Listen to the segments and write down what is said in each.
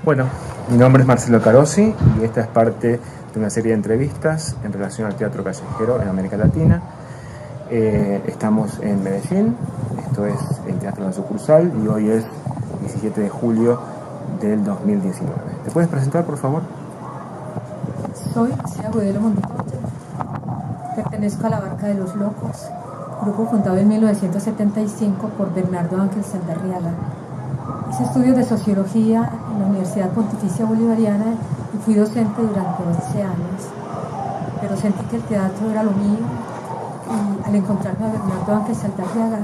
Bueno, mi nombre es Marcelo Carosi y esta es parte de una serie de entrevistas en relación al teatro callejero en América Latina. Estamos en Medellín, esto es el Teatro de la Sucursal y hoy es 17 de julio del 2019. ¿Te puedes presentar, por favor? Soy Lucía Agudelo Montoya, pertenezco a la Barca de los Locos, grupo fundado en 1975 por Bernardo Ángel Saldarriaga. Hice estudios de sociología en la Universidad Pontificia Bolivariana y fui docente durante 11 años, pero sentí que el teatro era lo mío y al encontrarme a Bernardo Ángel Saldarriaga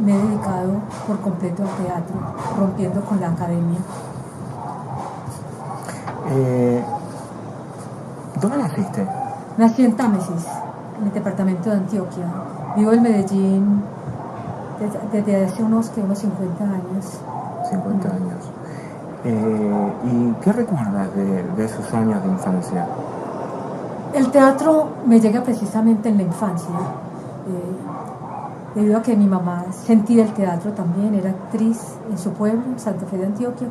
me he dedicado por completo al teatro, rompiendo con la academia. ¿Dónde naciste? Nací en Támesis, en el departamento de Antioquia. Vivo en Medellín desde hace unos 50 años. 50 años. ¿Y qué recuerdas de esos años de infancia? El teatro me llega precisamente en la infancia, debido a que mi mamá sentía el teatro también, era actriz en su pueblo, en Santa Fe de Antioquia,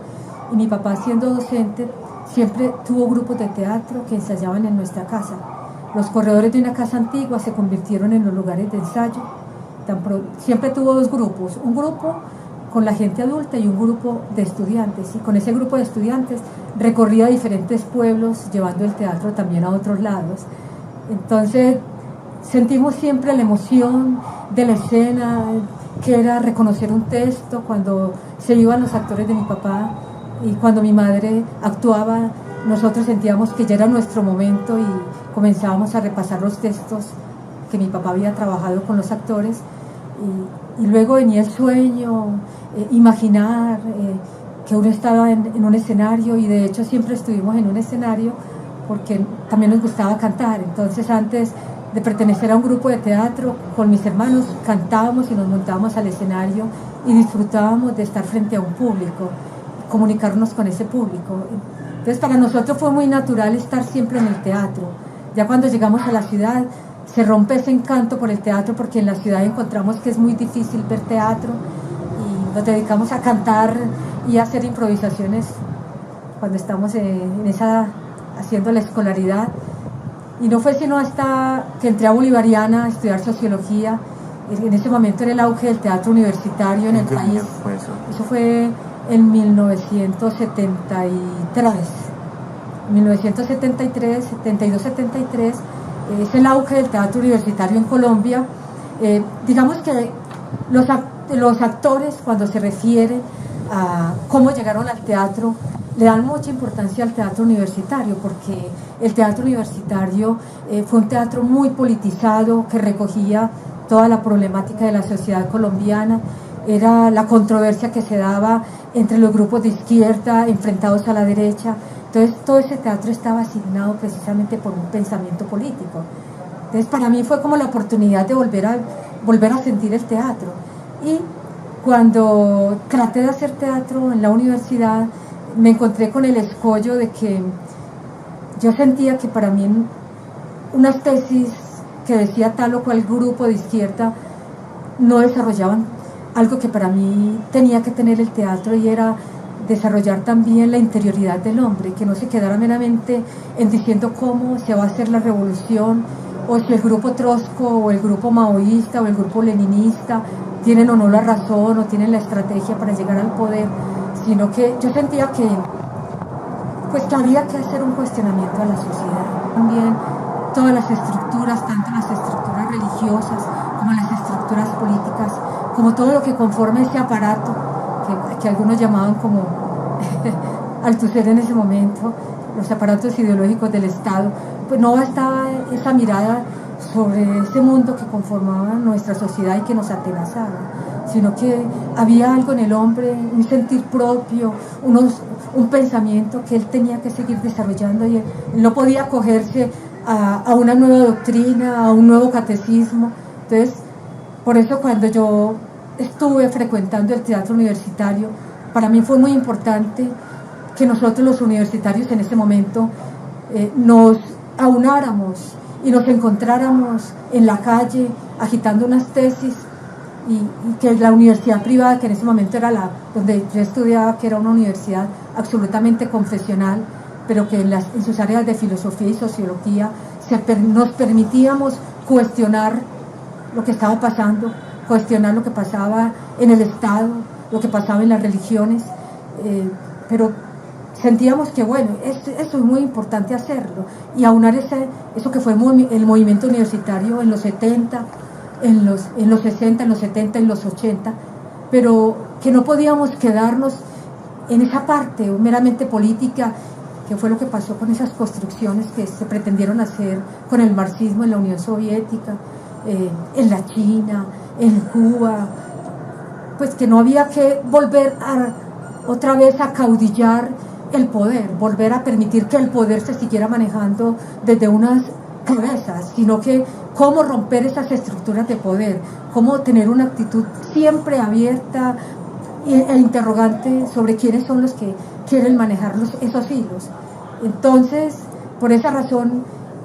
y mi papá, siendo docente, siempre tuvo grupos de teatro que ensayaban en nuestra casa. Los corredores de una casa antigua se convirtieron en los lugares de ensayo. Siempre tuvo dos grupos, un grupo con la gente adulta y un grupo de estudiantes, y con ese grupo de estudiantes recorría diferentes pueblos llevando el teatro también a otros lados. Entonces sentimos siempre la emoción de la escena, que era reconocer un texto cuando se iban los actores de mi papá, y cuando mi madre actuaba nosotros sentíamos que ya era nuestro momento y comenzábamos a repasar los textos que mi papá había trabajado con los actores, y luego venía el sueño, imaginar que uno estaba en un escenario, y de hecho siempre estuvimos en un escenario porque también nos gustaba cantar. Entonces, antes de pertenecer a un grupo de teatro, con mis hermanos cantábamos y nos montábamos al escenario y disfrutábamos de estar frente a un público, comunicarnos con ese público. Entonces, para nosotros fue muy natural estar siempre en el teatro. Ya cuando llegamos a la ciudad se rompe ese encanto por el teatro, porque en la ciudad encontramos que es muy difícil ver teatro y nos dedicamos a cantar y a hacer improvisaciones cuando estamos haciendo la escolaridad. Y no fue sino hasta que entré a Bolivariana a estudiar sociología. En ese momento era el auge del teatro universitario en el país. ¿Qué año fue eso? Eso fue en 1973. 1973, 72, 73, es el auge del teatro universitario en Colombia. Digamos que los actores, cuando se refiere a cómo llegaron al teatro, le dan mucha importancia al teatro universitario, porque el teatro universitario fue un teatro muy politizado, que recogía toda la problemática de la sociedad colombiana. Era la controversia que se daba entre los grupos de izquierda enfrentados a la derecha. Entonces, todo ese teatro estaba asignado precisamente por un pensamiento político. Entonces, para mí fue como la oportunidad de volver a sentir el teatro. Y cuando traté de hacer teatro en la universidad, me encontré con el escollo de que yo sentía que para mí unas tesis que decía tal o cual grupo de izquierda no desarrollaban algo que para mí tenía que tener el teatro, y era desarrollar también la interioridad del hombre, que no se quedara meramente en diciendo cómo se va a hacer la revolución, o si el grupo trotsko o el grupo maoísta o el grupo leninista tienen o no la razón o tienen la estrategia para llegar al poder, sino que yo sentía que había que hacer un cuestionamiento a la sociedad. También todas las estructuras, tanto las estructuras religiosas como las estructuras políticas, como todo lo que conforma ese aparato que algunos llamaban como Althusser en ese momento, los aparatos ideológicos del Estado. Pues no bastaba esa mirada sobre ese mundo que conformaba nuestra sociedad y que nos atenazaba, sino que había algo en el hombre, un sentir propio, un pensamiento que él tenía que seguir desarrollando, y él no podía acogerse a una nueva doctrina, a un nuevo catecismo. Entonces, por eso cuando yo estuve frecuentando el teatro universitario, para mí fue muy importante que nosotros los universitarios en ese momento nos aunáramos y nos encontráramos en la calle agitando unas tesis y que la universidad privada, que en ese momento era donde yo estudiaba, que era una universidad absolutamente confesional, pero que en sus áreas de filosofía y sociología nos permitíamos cuestionar lo que estaba pasando, cuestionar lo que pasaba en el Estado, lo que pasaba en las religiones, pero sentíamos que bueno, esto es muy importante hacerlo, y aunar eso que fue el movimiento universitario en los 70, en los 60, en los 70, en los 80, pero que no podíamos quedarnos en esa parte meramente política, que fue lo que pasó con esas construcciones que se pretendieron hacer con el marxismo en la Unión Soviética, en la China, en Cuba, pues que no había que volver otra vez a caudillar el poder, volver a permitir que el poder se siguiera manejando desde unas cabezas, sino que cómo romper esas estructuras de poder, cómo tener una actitud siempre abierta e interrogante sobre quiénes son los que quieren manejar esos hilos. Entonces, por esa razón,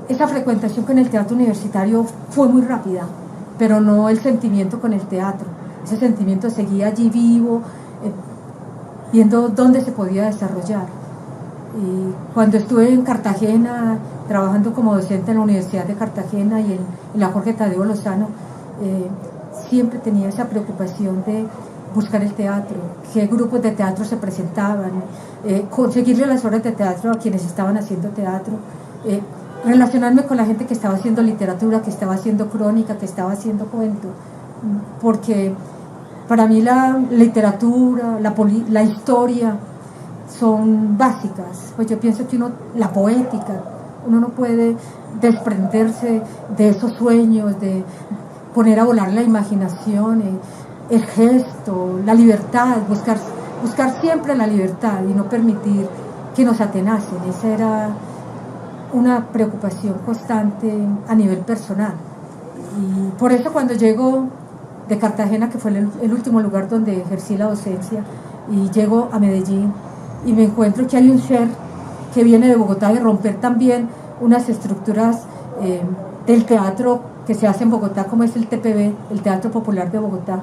esa frecuentación con el teatro universitario fue muy rápida, pero no el sentimiento con el teatro. Ese sentimiento seguía allí vivo, viendo dónde se podía desarrollar. Y cuando estuve en Cartagena, trabajando como docente en la Universidad de Cartagena y en la Jorge Tadeo Lozano, siempre tenía esa preocupación de buscar el teatro, qué grupos de teatro se presentaban, conseguirle las obras de teatro a quienes estaban haciendo teatro, relacionarme con la gente que estaba haciendo literatura, que estaba haciendo crónica, que estaba haciendo cuento, porque para mí la literatura, la historia son básicas. Pues yo pienso que la poética, uno no puede desprenderse de esos sueños, de poner a volar la imaginación, el gesto, la libertad, buscar siempre la libertad y no permitir que nos atenacen. Esa era una preocupación constante a nivel personal. Y por eso cuando llego de Cartagena, que fue el último lugar donde ejercí la docencia, y llego a Medellín y me encuentro que hay un ser que viene de Bogotá y romper también unas estructuras del teatro que se hace en Bogotá, como es el TPB, el Teatro Popular de Bogotá.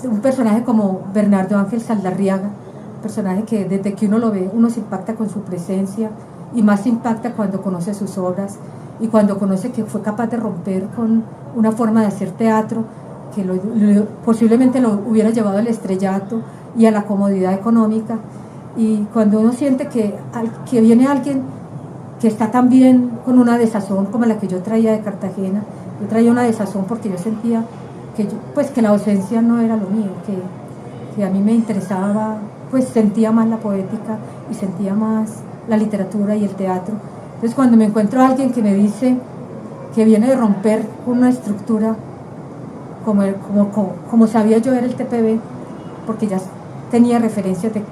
Un personaje como Bernardo Ángel Saldarriaga, un personaje que desde que uno lo ve, uno se impacta con su presencia, y más se impacta cuando conoce sus obras y cuando conoce que fue capaz de romper con una forma de hacer teatro que posiblemente lo hubiera llevado al estrellato y a la comodidad económica. Y cuando uno siente que viene alguien que está también con una desazón como la que yo traía de Cartagena, yo traía una desazón porque yo sentía que la docencia no era lo mío, que a mí me interesaba, pues sentía más la poética y sentía más la literatura y el teatro. Entonces cuando me encuentro a alguien que me dice que viene de romper una estructura como sabía yo era el TPB, porque ya tenía referencias de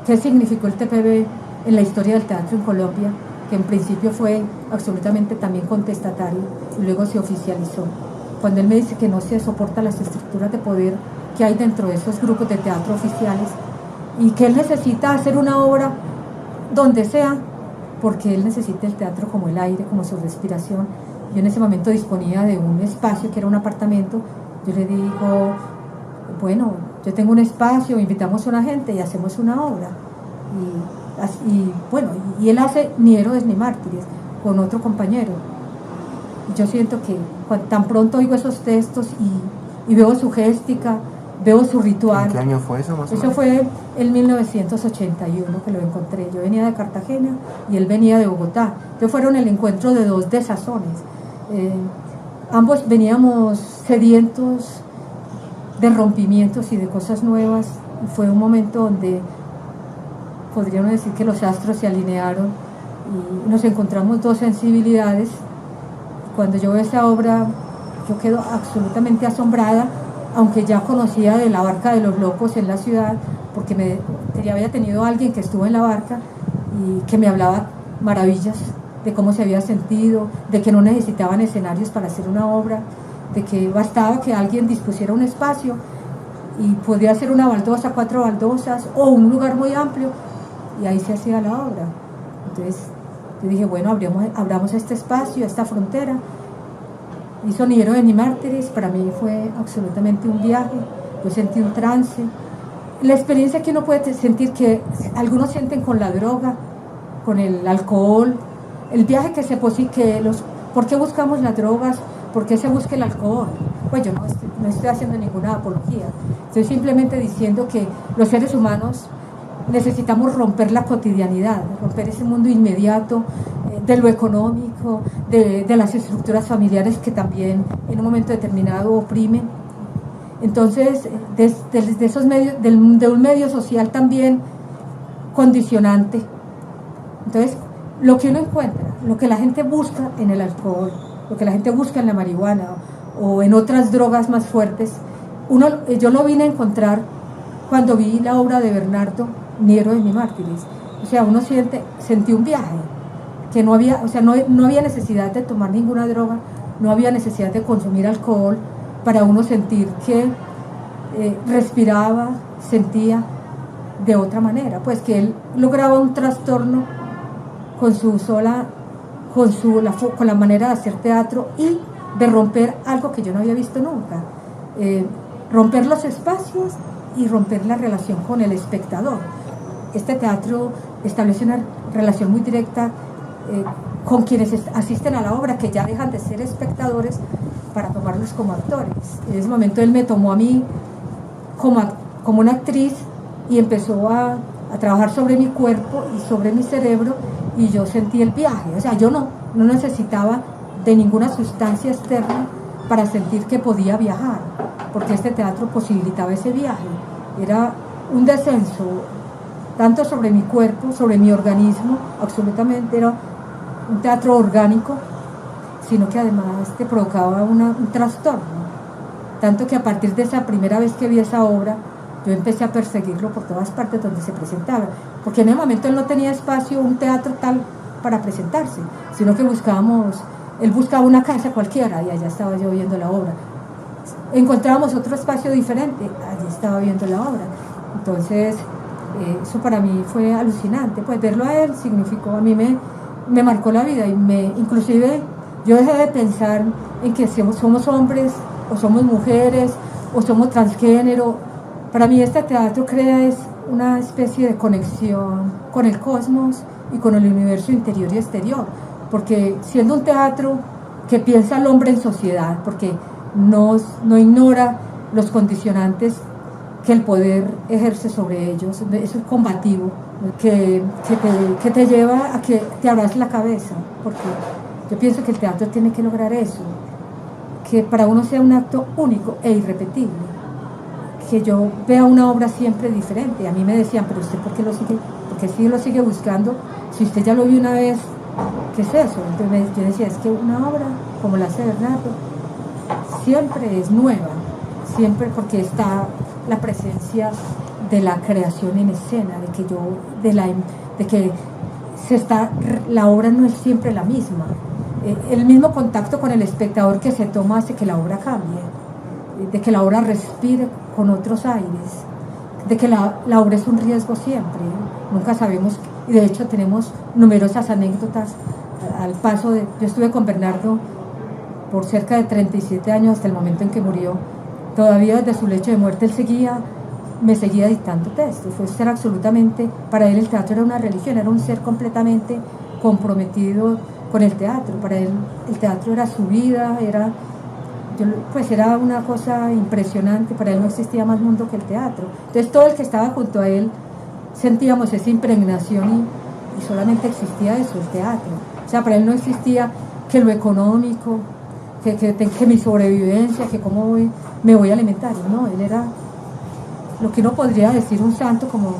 qué significó el TPB en la historia del teatro en Colombia, que en principio fue absolutamente también contestatario y luego se oficializó. Cuando él me dice que no se soporta las estructuras de poder que hay dentro de esos grupos de teatro oficiales y que él necesita hacer una obra donde sea, porque él necesita el teatro como el aire, como su respiración. Yo en ese momento disponía de un espacio que era un apartamento. Yo le digo, bueno, yo tengo un espacio, invitamos a una gente y hacemos una obra. Y él hace Ni héroes ni mártires con otro compañero. Yo siento que tan pronto oigo esos textos y veo su géstica, veo su ritual. ¿En qué año fue eso más o menos? Eso fue en 1981 que lo encontré. Yo venía de Cartagena y él venía de Bogotá. Entonces fueron el encuentro de dos desazones. Ambos veníamos sedientos de rompimientos y de cosas nuevas. Y fue un momento donde podríamos decir que los astros se alinearon y nos encontramos dos sensibilidades. Cuando yo veo esa obra, yo quedo absolutamente asombrada, aunque ya conocía de la Barca de los Locos en la ciudad, porque ya había tenido alguien que estuvo en la barca y que me hablaba maravillas de cómo se había sentido, de que no necesitaban escenarios para hacer una obra, de que bastaba que alguien dispusiera un espacio y podía hacer una baldosa, 4 baldosas o un lugar muy amplio, y ahí se hacía la obra. Entonces yo dije, bueno, abramos este espacio, esta frontera, hizo Ni héroes ni mártires, para mí fue absolutamente un viaje, yo sentí un trance, la experiencia que uno puede sentir que algunos sienten con la droga, con el alcohol, el viaje que se posible, ¿por qué buscamos las drogas? ¿Por qué se busca el alcohol? Pues yo no estoy haciendo ninguna apología, estoy simplemente diciendo que los seres humanos necesitamos romper la cotidianidad, romper ese mundo inmediato de lo económico, de las estructuras familiares que también en un momento determinado oprimen. Entonces, de esos medios, de un medio social también condicionante. Entonces, lo que uno encuentra, lo que la gente busca en el alcohol, lo que la gente busca en la marihuana o en otras drogas más fuertes, yo lo vine a encontrar cuando vi la obra de Bernardo, Ni héroes ni mártires. O sea, uno sentí un viaje, que no había, o sea, no había necesidad de tomar ninguna droga, no había necesidad de consumir alcohol para uno sentir que respiraba, sentía de otra manera, pues que él lograba un trastorno con la manera de hacer teatro y de romper algo que yo no había visto nunca, romper los espacios y romper la relación con el espectador. Este teatro establece una relación muy directa con quienes asisten a la obra, que ya dejan de ser espectadores para tomarlos como actores. En ese momento él me tomó a mí como una actriz y empezó a trabajar sobre mi cuerpo y sobre mi cerebro, y yo sentí el viaje. O sea, yo no necesitaba de ninguna sustancia externa para sentir que podía viajar, porque este teatro posibilitaba ese viaje. Era un descenso tanto sobre mi cuerpo, sobre mi organismo, absolutamente era un teatro orgánico, sino que además te provocaba un trastorno, tanto que a partir de esa primera vez que vi esa obra, yo empecé a perseguirlo por todas partes donde se presentaba, porque en ese momento él no tenía espacio, un teatro tal para presentarse, sino que él buscaba una casa cualquiera y allá estaba yo viendo la obra. Encontrábamos otro espacio diferente, allí estaba viendo la obra. Entonces eso para mí fue alucinante, pues verlo a él significó, a mí me marcó la vida, y inclusive yo dejé de pensar en que somos hombres o somos mujeres o somos transgénero. Para mí este teatro crea una especie de conexión con el cosmos y con el universo interior y exterior, porque siendo un teatro que piensa al hombre en sociedad, porque no ignora los condicionantes que el poder ejerce sobre ellos, es un combativo que te lleva a que te abras la cabeza, porque yo pienso que el teatro tiene que lograr eso, que para uno sea un acto único e irrepetible, que yo vea una obra siempre diferente. A mí me decían, pero usted ¿por qué sí lo sigue buscando? Si usted ya lo vio una vez, ¿qué es eso? Entonces yo decía, es que una obra como la hace Bernardo siempre es nueva, siempre, porque está la presencia de la creación en escena, de que la obra no es siempre la misma. El mismo contacto con el espectador que se toma hace que la obra cambie, de que la obra respire con otros aires, de que la obra es un riesgo siempre, nunca sabemos, y de hecho tenemos numerosas anécdotas al paso yo estuve con Bernardo por cerca de 37 años hasta el momento en que murió. Todavía desde su lecho de muerte él me seguía dictando textos. Fue ser absolutamente, para él el teatro era una religión, era un ser completamente comprometido con el teatro. Para él el teatro era su vida, era una cosa impresionante. Para él no existía más mundo que el teatro. Entonces todo el que estaba junto a él sentíamos esa impregnación y solamente existía eso, el teatro. O sea, para él no existía que lo económico, que mi sobrevivencia, que cómo me voy a alimentar. No, él era lo que uno podría decir un santo, como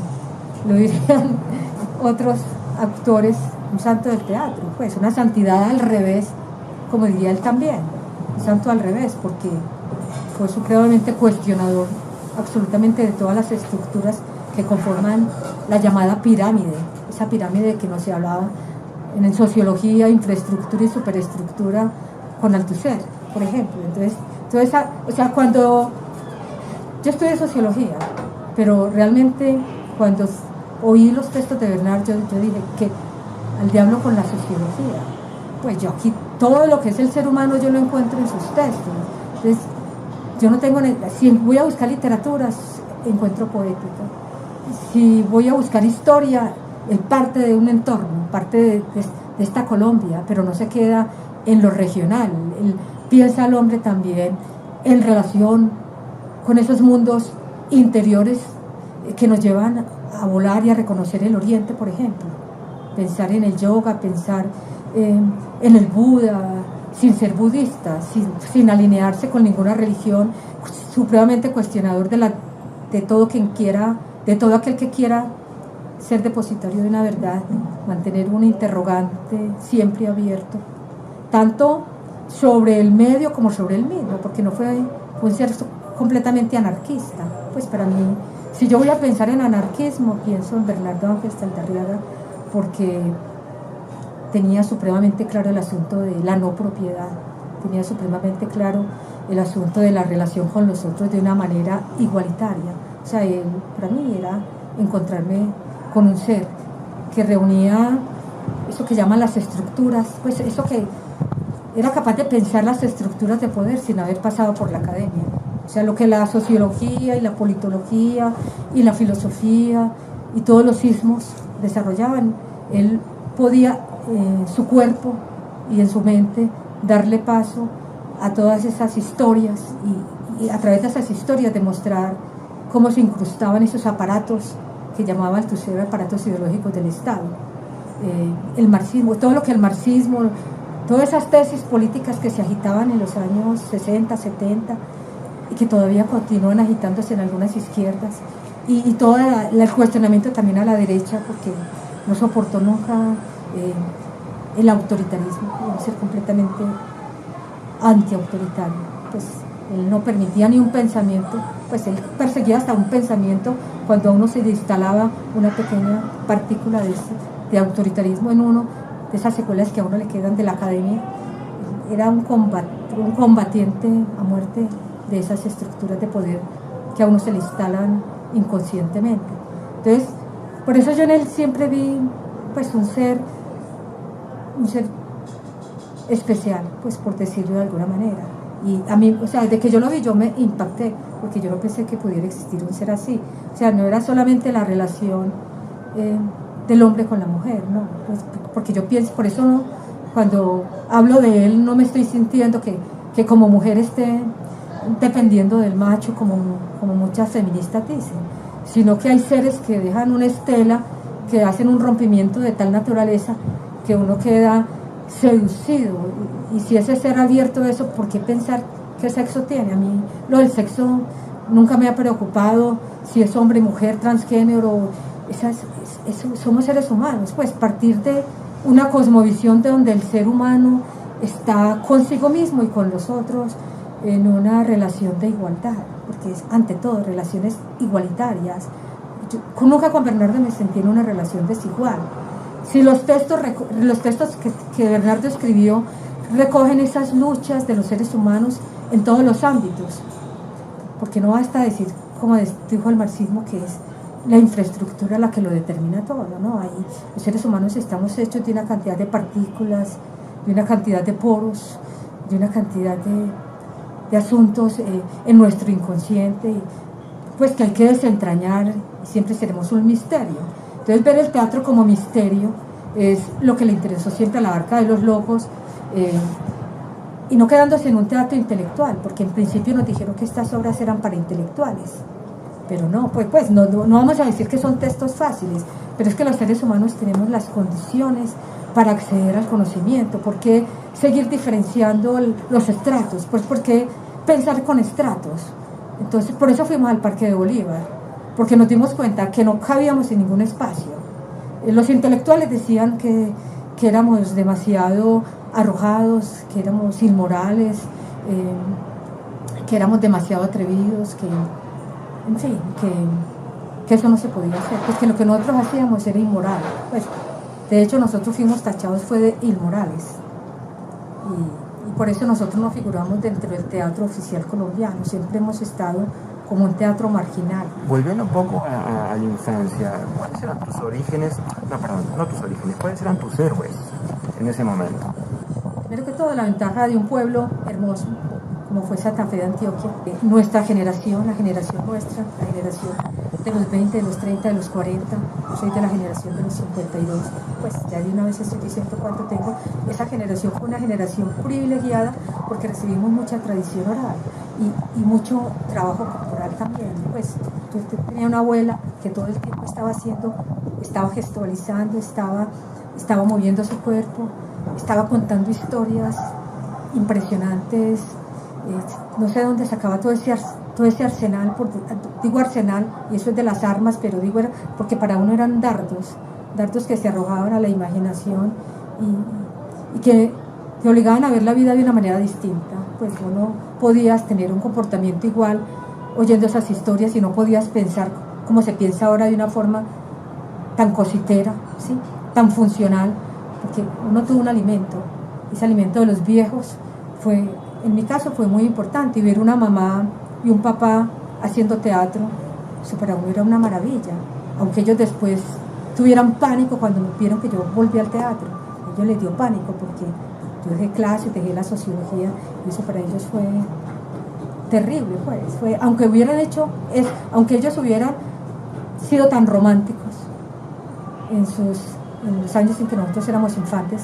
lo dirían otros actores, un santo del teatro, pues una santidad al revés, como diría él también, un santo al revés, porque fue supremamente cuestionador absolutamente de todas las estructuras que conforman la llamada pirámide, esa pirámide que no se hablaba en sociología, infraestructura y superestructura con Althusser, por ejemplo. Entonces, o sea, cuando yo estudié sociología, pero realmente cuando oí los textos de Bernard, yo dije que al diablo con la sociología, pues yo aquí todo lo que es el ser humano yo lo encuentro en sus textos. Entonces, yo no tengo, si voy a buscar literaturas, encuentro poética. Si voy a buscar historia, es parte de un entorno, parte de esta Colombia, pero no se queda en lo regional. Él piensa al hombre también en relación con esos mundos interiores que nos llevan a volar y a reconocer el Oriente, por ejemplo. Pensar en el yoga, pensar en el Buda, sin ser budista, sin alinearse con ninguna religión, supremamente cuestionador de todo quien quiera, de todo aquel que quiera ser depositario de una verdad, mantener un interrogante siempre abierto, tanto sobre el medio como sobre el mismo, porque no fue un ser completamente anarquista. Pues para mí, si yo voy a pensar en anarquismo, pienso en Bernardo Ángel Saldarriaga, porque tenía supremamente claro el asunto de la no propiedad, tenía supremamente claro el asunto de la relación con los otros de una manera igualitaria. O sea, para mí era encontrarme con un ser que reunía eso que llaman las estructuras, pues eso que era capaz de pensar las estructuras de poder sin haber pasado por la academia. O sea, lo que la sociología y la politología y la filosofía y todos los ismos desarrollaban, él podía en su cuerpo y en su mente darle paso a todas esas historias y a través de esas historias demostrar cómo se incrustaban esos aparatos que llamaba Althusser aparatos ideológicos del Estado. El marxismo, todo lo que el marxismo, todas esas tesis políticas que se agitaban en los años 60, 70 y que todavía continúan agitándose en algunas izquierdas, y todo el cuestionamiento también a la derecha, porque no soportó nunca el autoritarismo, ser completamente antiautoritario. Pues él no permitía ni un pensamiento, pues él perseguía hasta un pensamiento cuando a uno se le instalaba una pequeña partícula de autoritarismo en uno, de esas secuelas que a uno le quedan de la academia. Era un combatiente a muerte de esas estructuras de poder que a uno se le instalan inconscientemente. Entonces, por eso yo en él siempre vi pues un ser especial, pues por decirlo de alguna manera. Y a mí, o sea, desde que yo lo vi yo me impacté, porque yo no pensé que pudiera existir un ser así. O sea, no era solamente la relación del hombre con la mujer, no, pues, porque yo pienso, por eso no, cuando hablo de él no me estoy sintiendo que como mujer esté dependiendo del macho como muchas feministas dicen, sino que hay seres que dejan una estela, que hacen un rompimiento de tal naturaleza que uno queda seducido. Y si ese ser abierto a eso, ¿por qué pensar qué sexo tiene? A mí lo del sexo nunca me ha preocupado, si es hombre, mujer, transgénero, somos seres humanos. Pues partir de una cosmovisión de donde el ser humano está consigo mismo y con los otros en una relación de igualdad, porque es ante todo relaciones igualitarias. Yo nunca con Bernardo me sentí en una relación desigual. Si los textos que Bernardo escribió recogen esas luchas de los seres humanos en todos los ámbitos, porque no basta decir, como dijo el marxismo, que es la infraestructura la que lo determina todo, ¿no? Ahí los seres humanos estamos hechos de una cantidad de partículas, de una cantidad de poros, de una cantidad de asuntos en nuestro inconsciente, pues que hay que desentrañar, y siempre seremos un misterio. Entonces ver el teatro como misterio es lo que le interesó siempre a la Barca de los Locos, y no quedándose en un teatro intelectual, porque en principio nos dijeron que estas obras eran para intelectuales, pero no, pues no vamos a decir que son textos fáciles, pero es que los seres humanos tenemos las condiciones para acceder al conocimiento. ¿Por qué seguir diferenciando los estratos? Pues ¿por qué pensar con estratos? Entonces por eso fuimos al Parque de Bolívar, porque nos dimos cuenta que no cabíamos en ningún espacio. Los intelectuales decían que éramos demasiado arrojados, que éramos inmorales, que éramos demasiado atrevidos, en fin, que eso no se podía hacer, pues que lo que nosotros hacíamos era inmoral. Pues, de hecho, nosotros fuimos tachados fue de inmorales, y por eso nosotros no figuramos dentro del teatro oficial colombiano. Siempre hemos estado como un teatro marginal. Volviendo un poco a la infancia, ¿cuáles eran tus orígenes? No, perdón, no tus orígenes, ¿cuáles eran tus héroes en ese momento? primero que todo, la ventaja de un pueblo hermoso como fue Santa Fe de Antioquia. Nuestra generación, la generación nuestra, la generación de los 20, de los 30, de los 40, yo soy de la generación de los 52, pues ya de una vez estoy diciendo cuánto tengo. Esa generación fue una generación privilegiada porque recibimos mucha tradición oral y mucho trabajo corporal también. Pues yo tenía una abuela que todo el tiempo estaba haciendo, estaba gestualizando, estaba moviendo su cuerpo, estaba contando historias impresionantes. No sé de dónde sacaba todo ese arsenal, digo arsenal, y eso es de las armas, pero digo era porque para uno eran dardos que se arrojaban a la imaginación y que te obligaban a ver la vida de una manera distinta. Pues no podías tener un comportamiento igual oyendo esas historias y no podías pensar como se piensa ahora de una forma tan cositera, ¿sí? Tan funcional, porque uno tuvo un alimento, ese alimento de los viejos fue, en mi caso fue muy importante, y ver una mamá y un papá haciendo teatro, eso para uno era una maravilla, aunque ellos después tuvieran pánico cuando vieron que yo volví al teatro. A ellos les dio pánico porque yo dejé clases, dejé la sociología, y eso para ellos fue terrible, pues. Aunque ellos hubieran sido tan románticos en los años en que nosotros éramos infantes,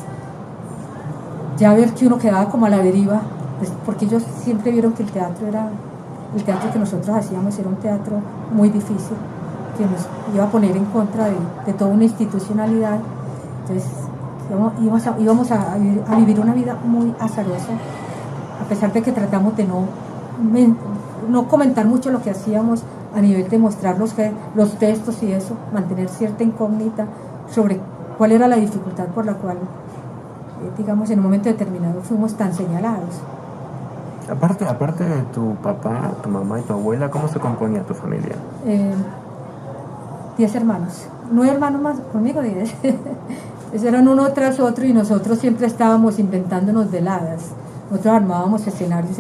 ya ver que uno quedaba como a la deriva, pues, porque ellos siempre vieron que el teatro que nosotros hacíamos era un teatro muy difícil, que nos iba a poner en contra de toda una institucionalidad. Entonces íbamos a vivir una vida muy azarosa, a pesar de que tratamos de no comentar mucho lo que hacíamos a nivel de mostrar los textos y eso, mantener cierta incógnita sobre cuál era la dificultad por la cual, digamos, en un momento determinado fuimos tan señalados. Aparte de tu papá, tu mamá y tu abuela, ¿cómo se componía tu familia? 10 hermanos, 9 hermanos más, conmigo 10. Eran uno tras otro y nosotros siempre estábamos inventándonos veladas. Nosotros armábamos escenarios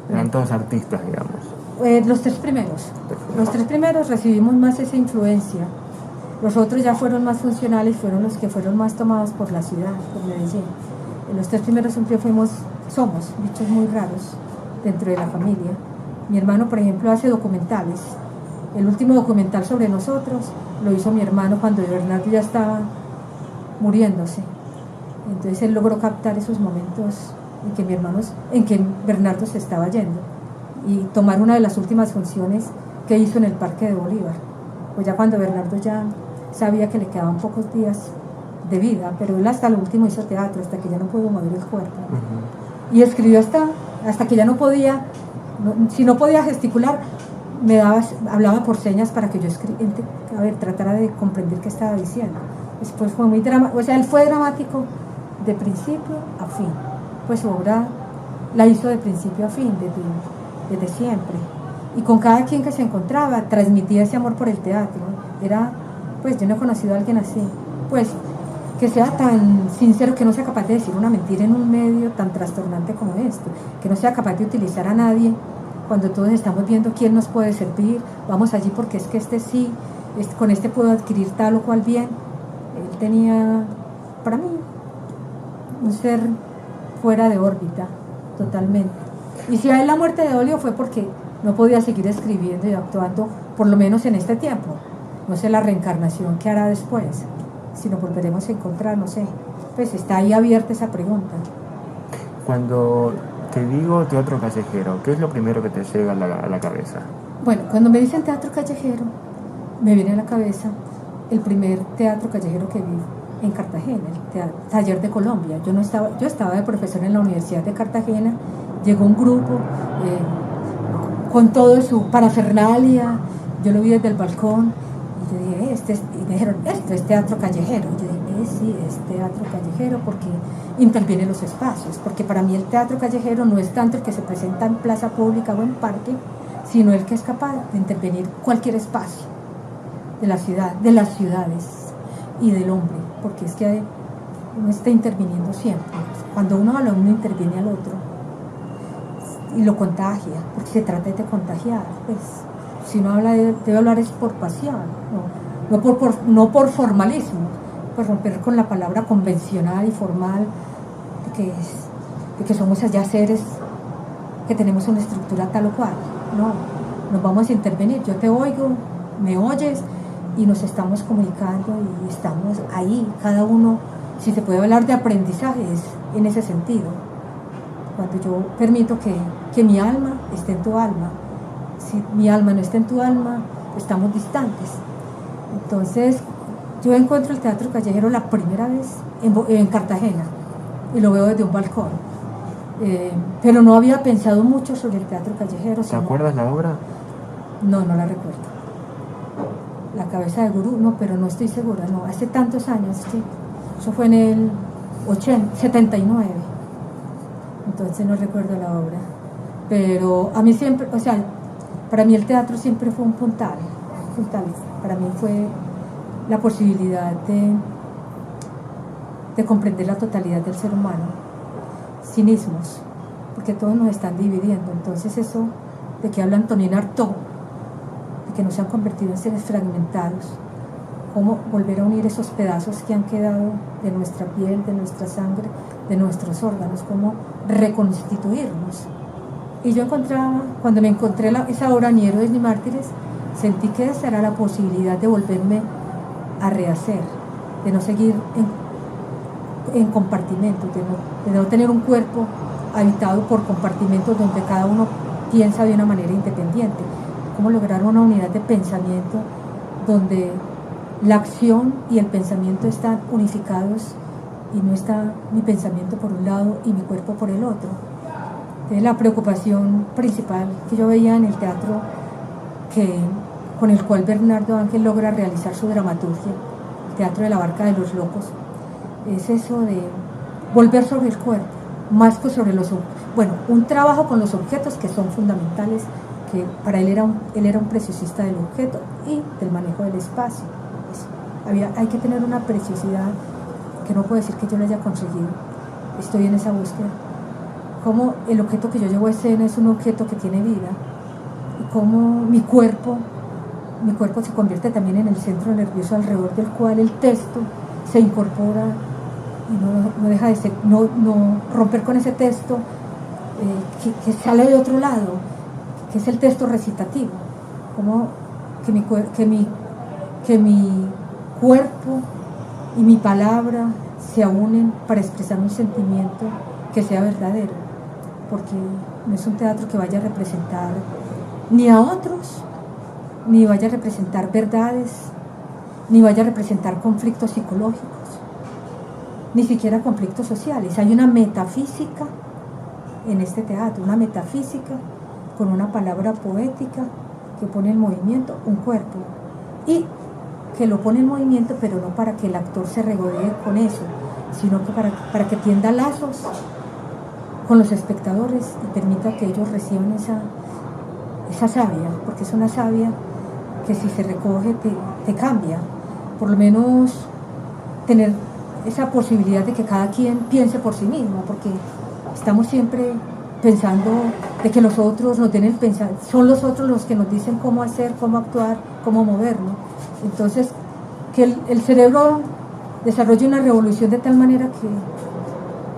Eran todos artistas, digamos. Los tres primeros recibimos más esa influencia. Los otros ya fueron más funcionales, fueron los que fueron más tomados por la ciudad, por Medellín. Los tres primeros siempre somos bichos muy raros dentro de la familia. Mi hermano, por ejemplo, hace documentales. El último documental sobre nosotros lo hizo mi hermano cuando Bernardo ya estaba muriéndose. Entonces él logró captar esos momentos en que Bernardo se estaba yendo y tomar una de las últimas funciones que hizo en el Parque de Bolívar. Pues ya cuando Bernardo ya sabía que le quedaban pocos días de vida, pero él hasta lo último hizo teatro, hasta que ya no pudo mover el cuerpo. Y escribió hasta que ya no podía, si no podía gesticular, hablaba por señas para que yo tratara de comprender qué estaba diciendo. Después fue muy dramático, o sea, él fue dramático de principio a fin, pues su obra la hizo de principio a fin, desde siempre. Y con cada quien que se encontraba, transmitía ese amor por el teatro. Pues yo no he conocido a alguien así, pues que sea tan sincero, que no sea capaz de decir una mentira en un medio tan trastornante como este, que no sea capaz de utilizar a nadie cuando todos estamos viendo quién nos puede servir, vamos allí porque es que sí, con este puedo adquirir tal o cual bien. Él tenía, para mí, un ser fuera de órbita, totalmente. Y si a él la muerte de Olio fue porque no podía seguir escribiendo y actuando, por lo menos en este tiempo. No sé la reencarnación que hará después, si nos volveremos a encontrar, no sé. Pues está ahí abierta esa pregunta. Cuando te digo teatro callejero, ¿qué es lo primero que te llega a la cabeza? Bueno, cuando me dicen teatro callejero, me viene a la cabeza el primer teatro callejero que vi en Cartagena, el Taller de Colombia. Yo estaba de profesor en la Universidad de Cartagena, llegó un grupo con todo su parafernalia, yo lo vi desde el balcón y yo dije, y me dijeron, esto es teatro callejero. Yo dije, sí, es teatro callejero porque interviene en los espacios, porque para mí el teatro callejero no es tanto el que se presenta en plaza pública o en parque, sino el que es capaz de intervenir cualquier espacio de la ciudad, de las ciudades y del hombre, porque es que uno está interviniendo siempre. Cuando uno habla, uno interviene al otro y lo contagia, porque se trata de contagiar. Pues si uno habla, debe hablar es por pasión, no por formalismo, por romper con la palabra convencional y formal, que de que somos allá seres que tenemos una estructura tal o cual. No, nos vamos a intervenir, yo te oigo, me oyes y nos estamos comunicando y estamos ahí, cada uno, si se puede hablar de aprendizaje es en ese sentido, cuando yo permito que mi alma esté en tu alma. Si mi alma no está en tu alma, estamos distantes. Entonces yo encuentro el teatro callejero la primera vez en Cartagena y lo veo desde un balcón, pero no había pensado mucho sobre el teatro callejero. ¿Te acuerdas la obra? No, no la recuerdo. La cabeza de gurú, no, pero no estoy segura, no, hace tantos años, sí. Eso fue en el 79, entonces no recuerdo la obra, pero a mí siempre, o sea, para mí el teatro siempre fue un puntal, para mí fue la posibilidad de comprender la totalidad del ser humano, sin ismos, porque todos nos están dividiendo. Entonces eso de que habla Antonin Artaud, de que nos han convertido en seres fragmentados, cómo volver a unir esos pedazos que han quedado de nuestra piel, de nuestra sangre, de nuestros órganos, cómo reconstituirnos. Y yo encontraba, cuando me encontré esa obra Ni héroes ni mártires, sentí que esa era la posibilidad de volverme a rehacer, de no seguir en compartimentos, de no tener un cuerpo habitado por compartimentos donde cada uno piensa de una manera independiente. Cómo lograr una unidad de pensamiento donde la acción y el pensamiento están unificados y no está mi pensamiento por un lado y mi cuerpo por el otro. Es la preocupación principal que yo veía en el teatro con el cual Bernardo Ángel logra realizar su dramaturgia, el teatro de la barca de los locos, es eso de volver sobre el cuerpo, más que sobre los objetos. Bueno, un trabajo con los objetos que son fundamentales, que para él era un preciosista del objeto y del manejo del espacio. Hay que tener una preciosidad que no puedo decir que yo la haya conseguido. Estoy en esa búsqueda. Cómo el objeto que yo llevo a escena es un objeto que tiene vida y cómo mi cuerpo se convierte también en el centro nervioso alrededor del cual el texto se incorpora y no deja de ser, no romper con ese texto que sale de otro lado, que es el texto recitativo, como que mi cuerpo y mi palabra se unen para expresar un sentimiento que sea verdadero, porque no es un teatro que vaya a representar ni a otros, ni vaya a representar verdades, ni vaya a representar conflictos psicológicos, ni siquiera conflictos sociales. Hay una metafísica en este teatro, una metafísica con una palabra poética que pone en movimiento un cuerpo y que lo pone en movimiento, pero no para que el actor se regodee con eso, sino que para que tienda lazos con los espectadores y permita que ellos reciban esa savia, porque es una savia que si se recoge te cambia, por lo menos tener esa posibilidad de que cada quien piense por sí mismo, porque estamos siempre pensando de que los otros nos den el pensar, son los otros los que nos dicen cómo hacer, cómo actuar, cómo movernos. Entonces, que el cerebro desarrolle una revolución de tal manera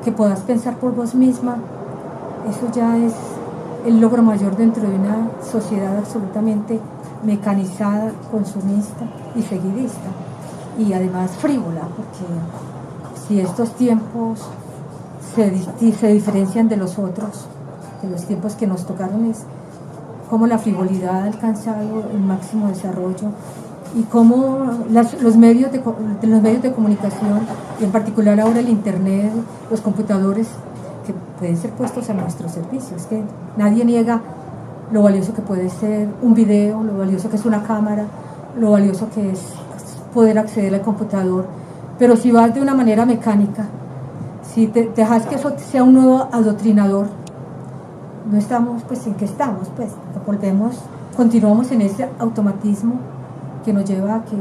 que puedas pensar por vos misma, eso ya es el logro mayor dentro de una sociedad absolutamente mecanizada, consumista y seguidista, y además frívola, porque si estos tiempos se diferencian de los otros, de los tiempos que nos tocaron, es cómo la frivolidad ha alcanzado el máximo desarrollo y cómo los medios de comunicación, y en particular ahora el internet, los computadores, que pueden ser puestos a nuestro servicio. Es que nadie niega lo valioso que puede ser un video, lo valioso que es una cámara, lo valioso que es poder acceder al computador, pero si vas de una manera mecánica, si te dejas que eso sea un nuevo adoctrinador, no estamos, pues, ¿en qué estamos? Pues continuamos en ese automatismo que nos lleva a que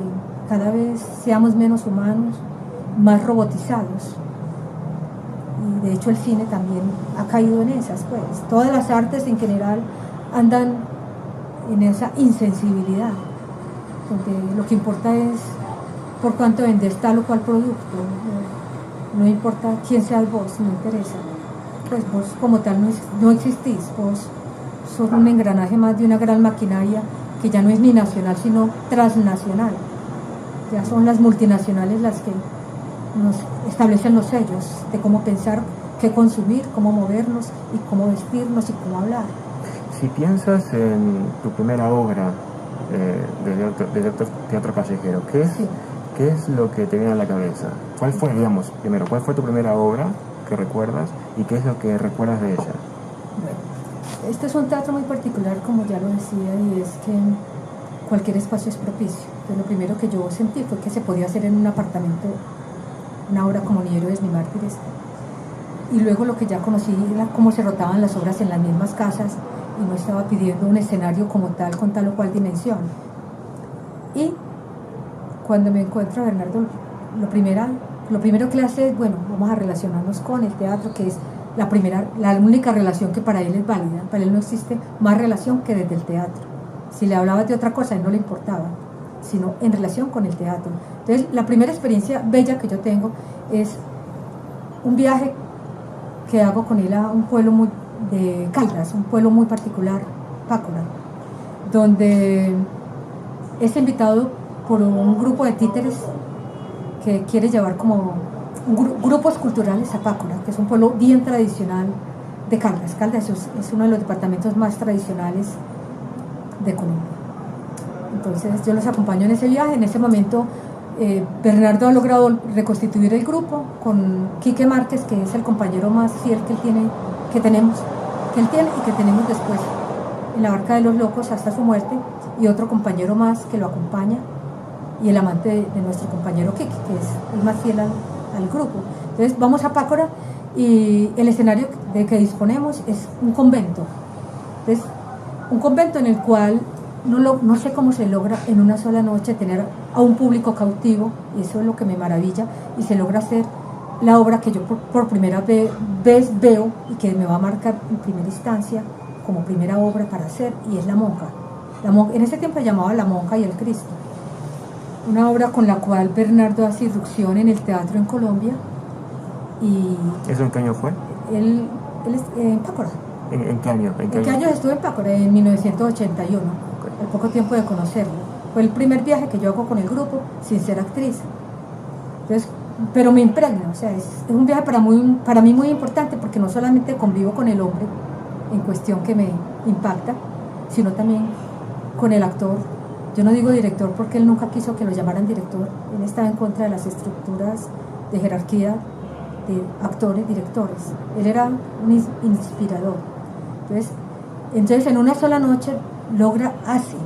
cada vez seamos menos humanos, más robotizados. Y de hecho el cine también ha caído en esas, pues. Todas las artes en general andan en esa insensibilidad, donde lo que importa es por cuánto vendes tal o cual producto. No importa quién seas vos, no interesa. pues vos como tal no existís, vos sos un engranaje más de una gran maquinaria que ya no es ni nacional sino transnacional. Ya son las multinacionales las que nos establecen los sellos de cómo pensar, qué consumir, cómo movernos y cómo vestirnos y cómo hablar. Si piensas en tu primera obra de teatro callejero, ¿qué es lo que te viene a la cabeza? ¿Cuál fue, digamos, primero, cuál fue tu primera obra que recuerdas y qué es lo que recuerdas de ella? Bueno, este es un teatro muy particular, como ya lo decía, y es que cualquier espacio es propicio. Entonces, lo primero que yo sentí fue que se podía hacer en un apartamento una obra como Ni héroes ni mártires, y luego lo que ya conocí era cómo se rotaban las obras en las mismas casas y no estaba pidiendo un escenario como tal con tal o cual dimensión. Y cuando me encuentro a Bernardo, lo primero que le hace es, bueno, vamos a relacionarnos con el teatro, que es la única relación que para él es válida. Para él no existe más relación que desde el teatro. Si le hablabas de otra cosa, a él no le importaba, sino en relación con el teatro. Entonces, la primera experiencia bella que yo tengo es un viaje que hago con él a un pueblo de Caldas, un pueblo muy particular, Pácora, donde es invitado por un grupo de títeres que quiere llevar como grupos culturales a Pácora, que es un pueblo bien tradicional de Caldas. Caldas es uno de los departamentos más tradicionales de Colombia. Entonces yo los acompaño en ese viaje. En ese momento Bernardo ha logrado reconstituir el grupo con Quique Márquez, que es el compañero más fiel que él tiene y que tenemos después en la Barca de los Locos hasta su muerte, y otro compañero más que lo acompaña, y el amante de nuestro compañero Quique, que es el más fiel al grupo. Entonces vamos a Pácora y el escenario de que disponemos es un convento. Entonces, un convento en el cual no sé cómo se logra en una sola noche tener a un público cautivo, y eso es lo que me maravilla, y se logra hacer la obra que yo por primera vez veo y que me va a marcar en primera instancia como primera obra para hacer, y es La Monja. En ese tiempo se llamaba La Monja y el Cristo, una obra con la cual Bernardo hace irrupción en el teatro en Colombia. Y ¿eso en qué año fue? Él es en Pácora. ¿En qué año? ¿En qué año estuve en Pácora? En 1981, al poco tiempo de conocerlo. Fue el primer viaje que yo hago con el grupo sin ser actriz. Entonces, pero me impregna, o sea, es un viaje para mí muy importante, porque no solamente convivo con el hombre en cuestión que me impacta, sino también con el actor. Yo no digo director porque él nunca quiso que lo llamaran director. Él estaba en contra de las estructuras de jerarquía de actores, directores. Él era un inspirador. Entonces en una sola noche logra así,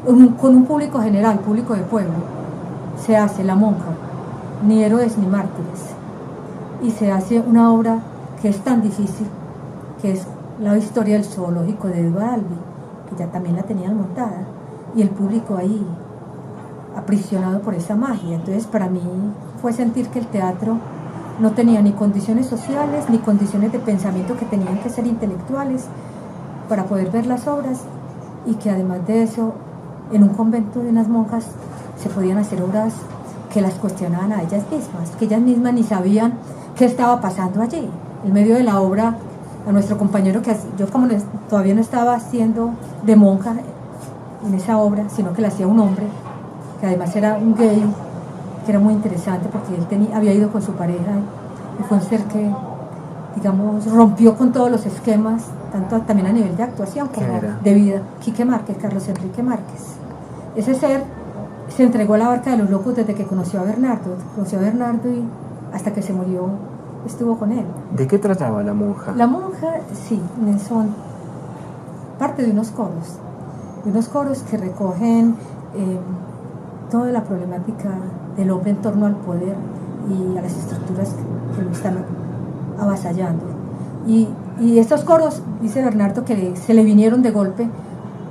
con un público general, público de pueblo, se hace La Monja, Ni héroes ni mártires, y se hace una obra que es tan difícil, que es la historia del zoológico de Edward Albee, que ya también la tenían montada, y el público ahí aprisionado por esa magia. Entonces para mí fue sentir que el teatro no tenía ni condiciones sociales ni condiciones de pensamiento, que tenían que ser intelectuales para poder ver las obras, y que además de eso en un convento de unas monjas se podían hacer obras que las cuestionaban a ellas mismas, que ellas mismas ni sabían qué estaba pasando allí. En medio de la obra, a nuestro compañero, que yo como todavía no estaba haciendo de monja en esa obra, sino que la hacía un hombre, que además era un gay, que era muy interesante porque él había ido con su pareja, y fue un ser que, digamos, rompió con todos los esquemas, tanto también a nivel de actuación como de vida. Quique Márquez, Carlos Enrique Márquez. Ese ser se entregó a la Barca de los Locos desde que conoció a Bernardo. Y hasta que se murió estuvo con él. ¿De qué trataba La Monja? La Monja, sí, son parte de unos coros que recogen toda la problemática del hombre en torno al poder y a las estructuras que lo están avasallando. Y estos coros, dice Bernardo, que se le vinieron de golpe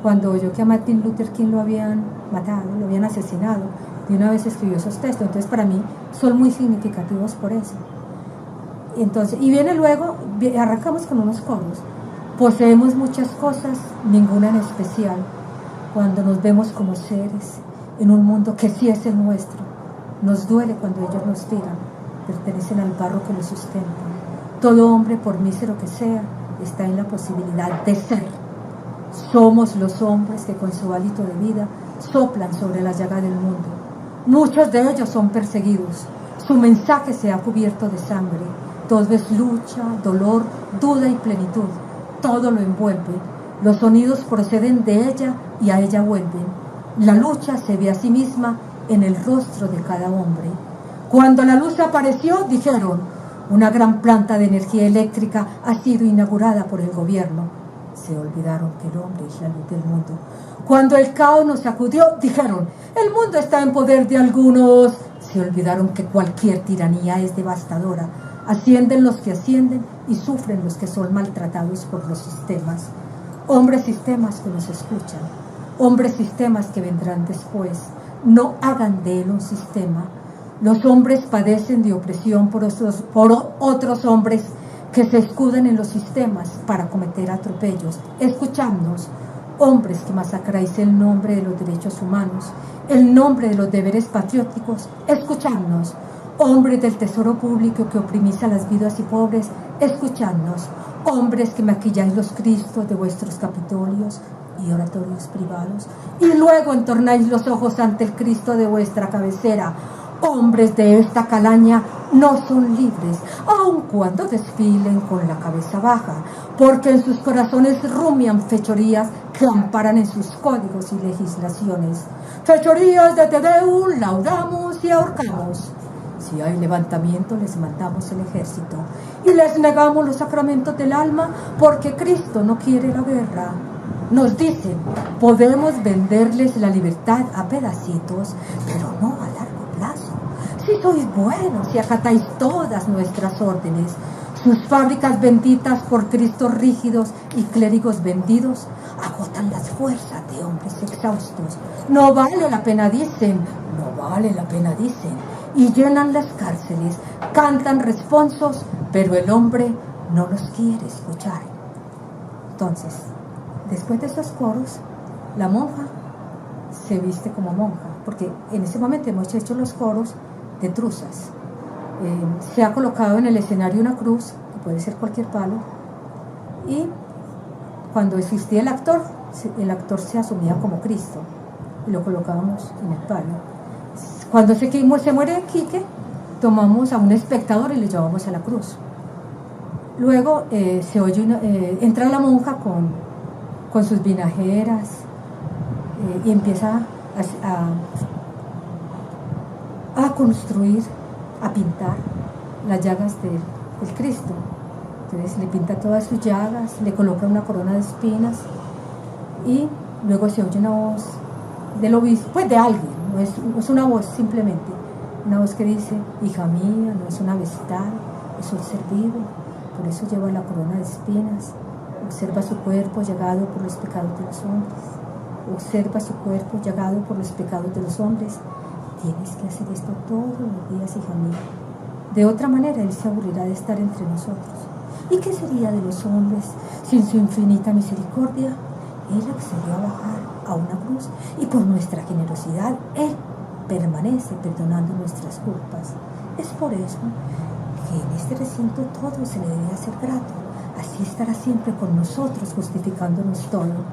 cuando oyó que a Martin Luther King lo habían matado, lo habían asesinado. De una vez escribió esos textos. Entonces para mí son muy significativos por eso. Entonces, y viene luego, arrancamos con unos coros. Poseemos muchas cosas, ninguna en especial, cuando nos vemos como seres en un mundo que sí es el nuestro. Nos duele cuando ellos nos tiran, pertenecen al barro que los sustenta. Todo hombre, por mísero que sea, está en la posibilidad de ser. Somos los hombres que con su hálito de vida soplan sobre la llaga del mundo. Muchos de ellos son perseguidos. Su mensaje se ha cubierto de sangre. Todo es lucha, dolor, duda y plenitud. Todo lo envuelve. Los sonidos proceden de ella y a ella vuelven. La lucha se ve a sí misma en el rostro de cada hombre. Cuando la luz apareció, dijeron: una gran planta de energía eléctrica ha sido inaugurada por el gobierno. Se olvidaron que el hombre es la luz del mundo. Cuando el caos nos sacudió, dijeron: el mundo está en poder de algunos. Se olvidaron que cualquier tiranía es devastadora. Ascienden los que ascienden y sufren los que son maltratados por los sistemas. Hombres sistemas que nos escuchan, hombres sistemas que vendrán después, no hagan de él un sistema. Los hombres padecen de opresión por otros hombres que se escudan en los sistemas para cometer atropellos. Escuchadnos, hombres que masacráis el nombre de los derechos humanos, el nombre de los deberes patrióticos. Escuchadnos, hombres del tesoro público que oprimís a las viudas y pobres. Escuchadnos, hombres que maquilláis los cristos de vuestros capitolios y oratorios privados y luego entornáis los ojos ante el Cristo de vuestra cabecera. Hombres de esta calaña no son libres, aun cuando desfilen con la cabeza baja, porque en sus corazones rumian fechorías que amparan en sus códigos y legislaciones. Fechorías de Te Deum, laudamos y ahorcamos. Si hay levantamiento, les mandamos el ejército y les negamos los sacramentos del alma, porque Cristo no quiere la guerra. Nos dicen: podemos venderles la libertad a pedacitos, pero no a largo plazo. Si sois buenos y acatáis todas nuestras órdenes, sus fábricas benditas por Cristos rígidos y clérigos vendidos agotan las fuerzas de hombres exhaustos. No vale la pena, dicen, no vale la pena, dicen, y llenan las cárceles, cantan responsos, pero el hombre no los quiere escuchar. Entonces, después de esos coros, la monja se viste como monja, porque en ese momento hemos hecho los coros de truzas. Se ha colocado en el escenario una cruz, que puede ser cualquier palo, y cuando existía el actor se asumía como Cristo, y lo colocábamos en el palo. Cuando se muere Quique, tomamos a un espectador y le llevamos a la cruz. Luego entra la monja con sus vinajeras y empieza a construir, a pintar las llagas del Cristo. Entonces le pinta todas sus llagas, le coloca una corona de espinas y luego se oye una voz del obispo, pues de alguien, no es una voz simplemente, una voz que dice: hija mía, no es una vestal, es un ser vivo, por eso lleva la corona de espinas. Observa su cuerpo llagado por los pecados de los hombres. Observa su cuerpo llagado por los pecados de los hombres. Tienes que hacer esto todos los días, hija mía. De otra manera, Él se aburrirá de estar entre nosotros. ¿Y qué sería de los hombres sin su infinita misericordia? Él accedió a bajar a una cruz y por nuestra generosidad Él permanece perdonando nuestras culpas. Es por eso que en este recinto todo se le debe hacer grato. Así estará siempre con nosotros, justificándonos todo.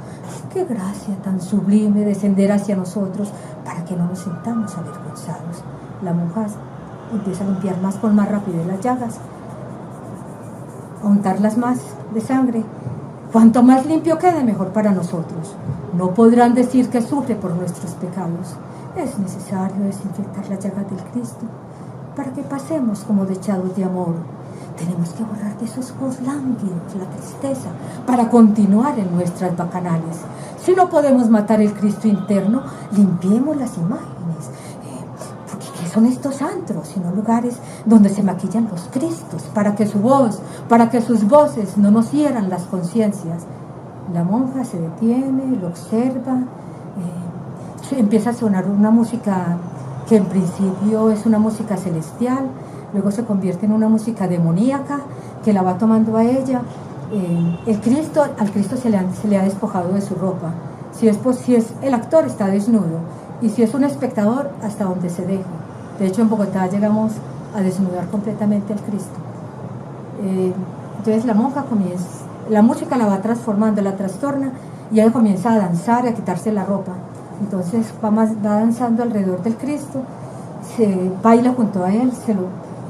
¡Qué gracia tan sublime descender hacia nosotros para que no nos sintamos avergonzados! La monja empieza a limpiar más rapidez las llagas, a untarlas más de sangre. Cuanto más limpio quede, mejor para nosotros. No podrán decir que sufre por nuestros pecados. Es necesario desinfectar las llagas del Cristo para que pasemos como dechados de amor. Tenemos que borrar de esos ojos lánguidos la tristeza para continuar en nuestras bacanales. Si no podemos matar el Cristo interno, limpiemos las imágenes. Porque ¿qué son estos antros? Sino lugares donde se maquillan los Cristos para que su voz, para que sus voces no nos hieran las conciencias. La monja se detiene, lo observa, empieza a sonar una música que en principio es una música celestial, luego se convierte en una música demoníaca que la va tomando a ella. Al Cristo se le ha despojado de su ropa. Si es el actor, está desnudo, y si es un espectador, hasta donde se deje. De hecho, en Bogotá llegamos a desnudar completamente al Cristo. Entonces la monja comienza, la música la va transformando, la trastorna, y ella comienza a danzar y a quitarse la ropa. Entonces va danzando alrededor del Cristo, se baila junto a él,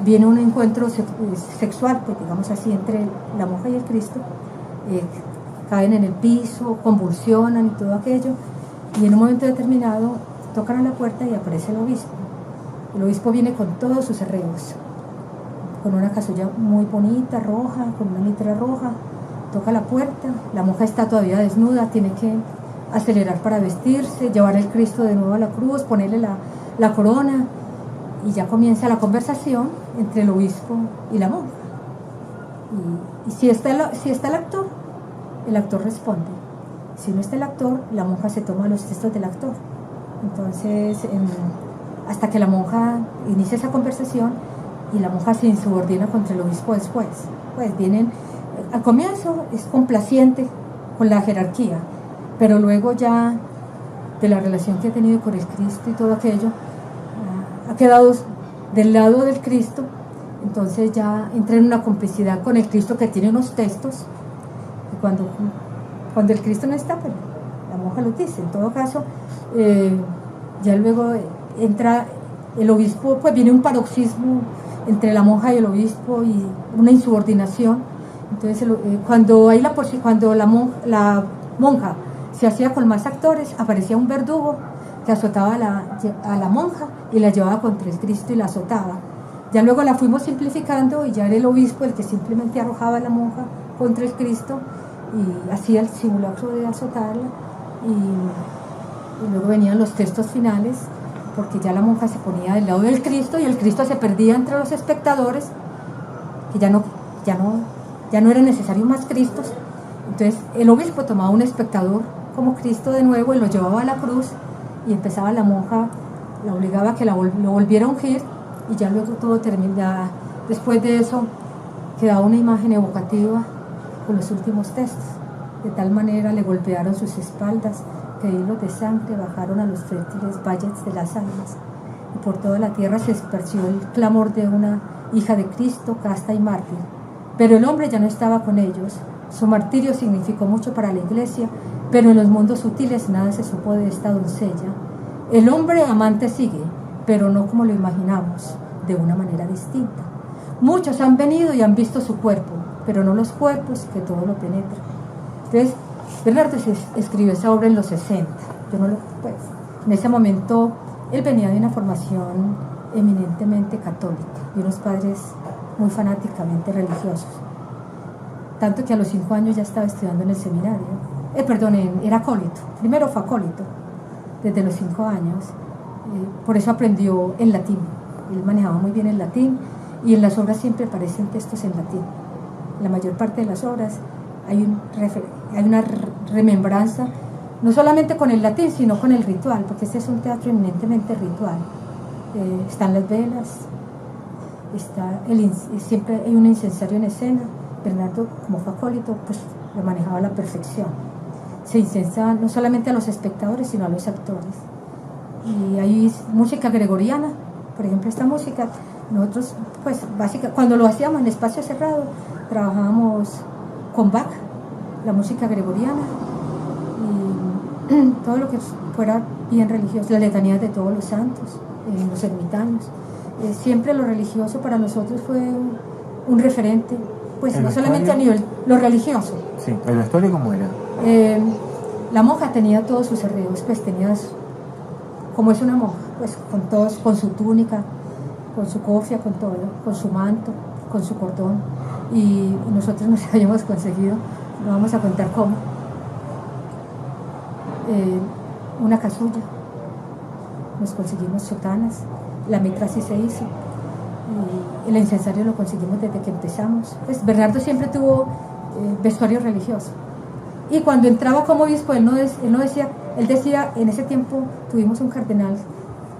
viene un encuentro sexual, pues, digamos así, entre la monja y el Cristo. Caen en el piso, convulsionan y todo aquello, y en un momento determinado tocan a la puerta y aparece el obispo. El obispo viene con todos sus arreglos, con una casulla muy bonita, roja, con una mitra roja, toca la puerta, la monja está todavía desnuda, tiene que acelerar para vestirse, llevar el Cristo de nuevo a la cruz, ponerle la corona, y ya comienza la conversación entre el obispo y la monja. Y si está el actor responde. Si no está el actor, la monja se toma los textos del actor. Entonces, hasta que la monja inicia esa conversación, y la monja se insubordina contra el obispo después. Pues vienen, al comienzo es complaciente con la jerarquía, pero luego ya de la relación que ha tenido con el Cristo y todo aquello, ha quedado del lado del Cristo. Entonces ya entra en una complicidad con el Cristo, que tiene unos textos, y cuando el Cristo no está, pues la monja lo dice. En todo caso, ya luego entra el obispo, pues viene un paroxismo entre la monja y el obispo, y una insubordinación. Entonces cuando la monja se hacía con más actores, aparecía un verdugo que azotaba a la monja y la llevaba contra el Cristo y la azotaba. Ya luego la fuimos simplificando, y ya era el obispo el que simplemente arrojaba a la monja contra el Cristo y hacía el simulacro de azotarla, y luego venían los textos finales, porque ya la monja se ponía del lado del Cristo y el Cristo se perdía entre los espectadores, que ya no era necesario más Cristos. Entonces el obispo tomaba un espectador como Cristo de nuevo y lo llevaba a la cruz, y empezaba la monja, la obligaba a que lo volviera a ungir, y ya luego todo terminaba. Después de eso quedaba una imagen evocativa con los últimos textos. De tal manera le golpearon sus espaldas que hilos de sangre bajaron a los fértiles valles de las almas, y por toda la tierra se esparció el clamor de una hija de Cristo, casta y mártir. Pero el hombre ya no estaba con ellos. Su martirio significó mucho para la iglesia, pero en los mundos sutiles nada se supo de esta doncella. El hombre amante sigue, pero no como lo imaginamos, de una manera distinta. Muchos han venido y han visto su cuerpo, pero no los cuerpos que todo lo penetran. Entonces, Bernardo escribió esa obra en los 60. En ese momento él venía de una formación eminentemente católica, de unos padres muy fanáticamente religiosos, tanto que a los 5 años ya estaba estudiando en el seminario, era acólito. Primero fue acólito desde los 5 años, por eso aprendió el latín. Él manejaba muy bien el latín, y en las obras siempre aparecen textos en latín. En la mayor parte de las obras hay una remembranza, no solamente con el latín, sino con el ritual, porque este es un teatro eminentemente ritual. Están las velas, siempre hay un incensario en escena. Bernardo, como fue acólito, pues lo manejaba a la perfección. Se incensa no solamente a los espectadores, sino a los actores. Y hay música gregoriana, por ejemplo, esta música, nosotros, pues, cuando lo hacíamos en espacio cerrado, trabajábamos con Bach, la música gregoriana, y todo lo que fuera bien religioso, las letanías de todos los santos, los ermitaños. Siempre lo religioso para nosotros fue un referente, pues no solamente a nivel lo religioso. Sí, ¿el vestuario cómo era? La monja tenía todos sus arreglos, pues tenía, como es una monja, pues con su túnica, con su cofia, con todo, con su manto, con su cordón, y nosotros nos habíamos conseguido, no vamos a contar cómo, una casulla, nos conseguimos sotanas, la mitra sí se hizo, y el incensario lo conseguimos desde que empezamos. Pues Bernardo siempre tuvo vestuario religioso, y cuando entraba como obispo él decía, en ese tiempo tuvimos un cardenal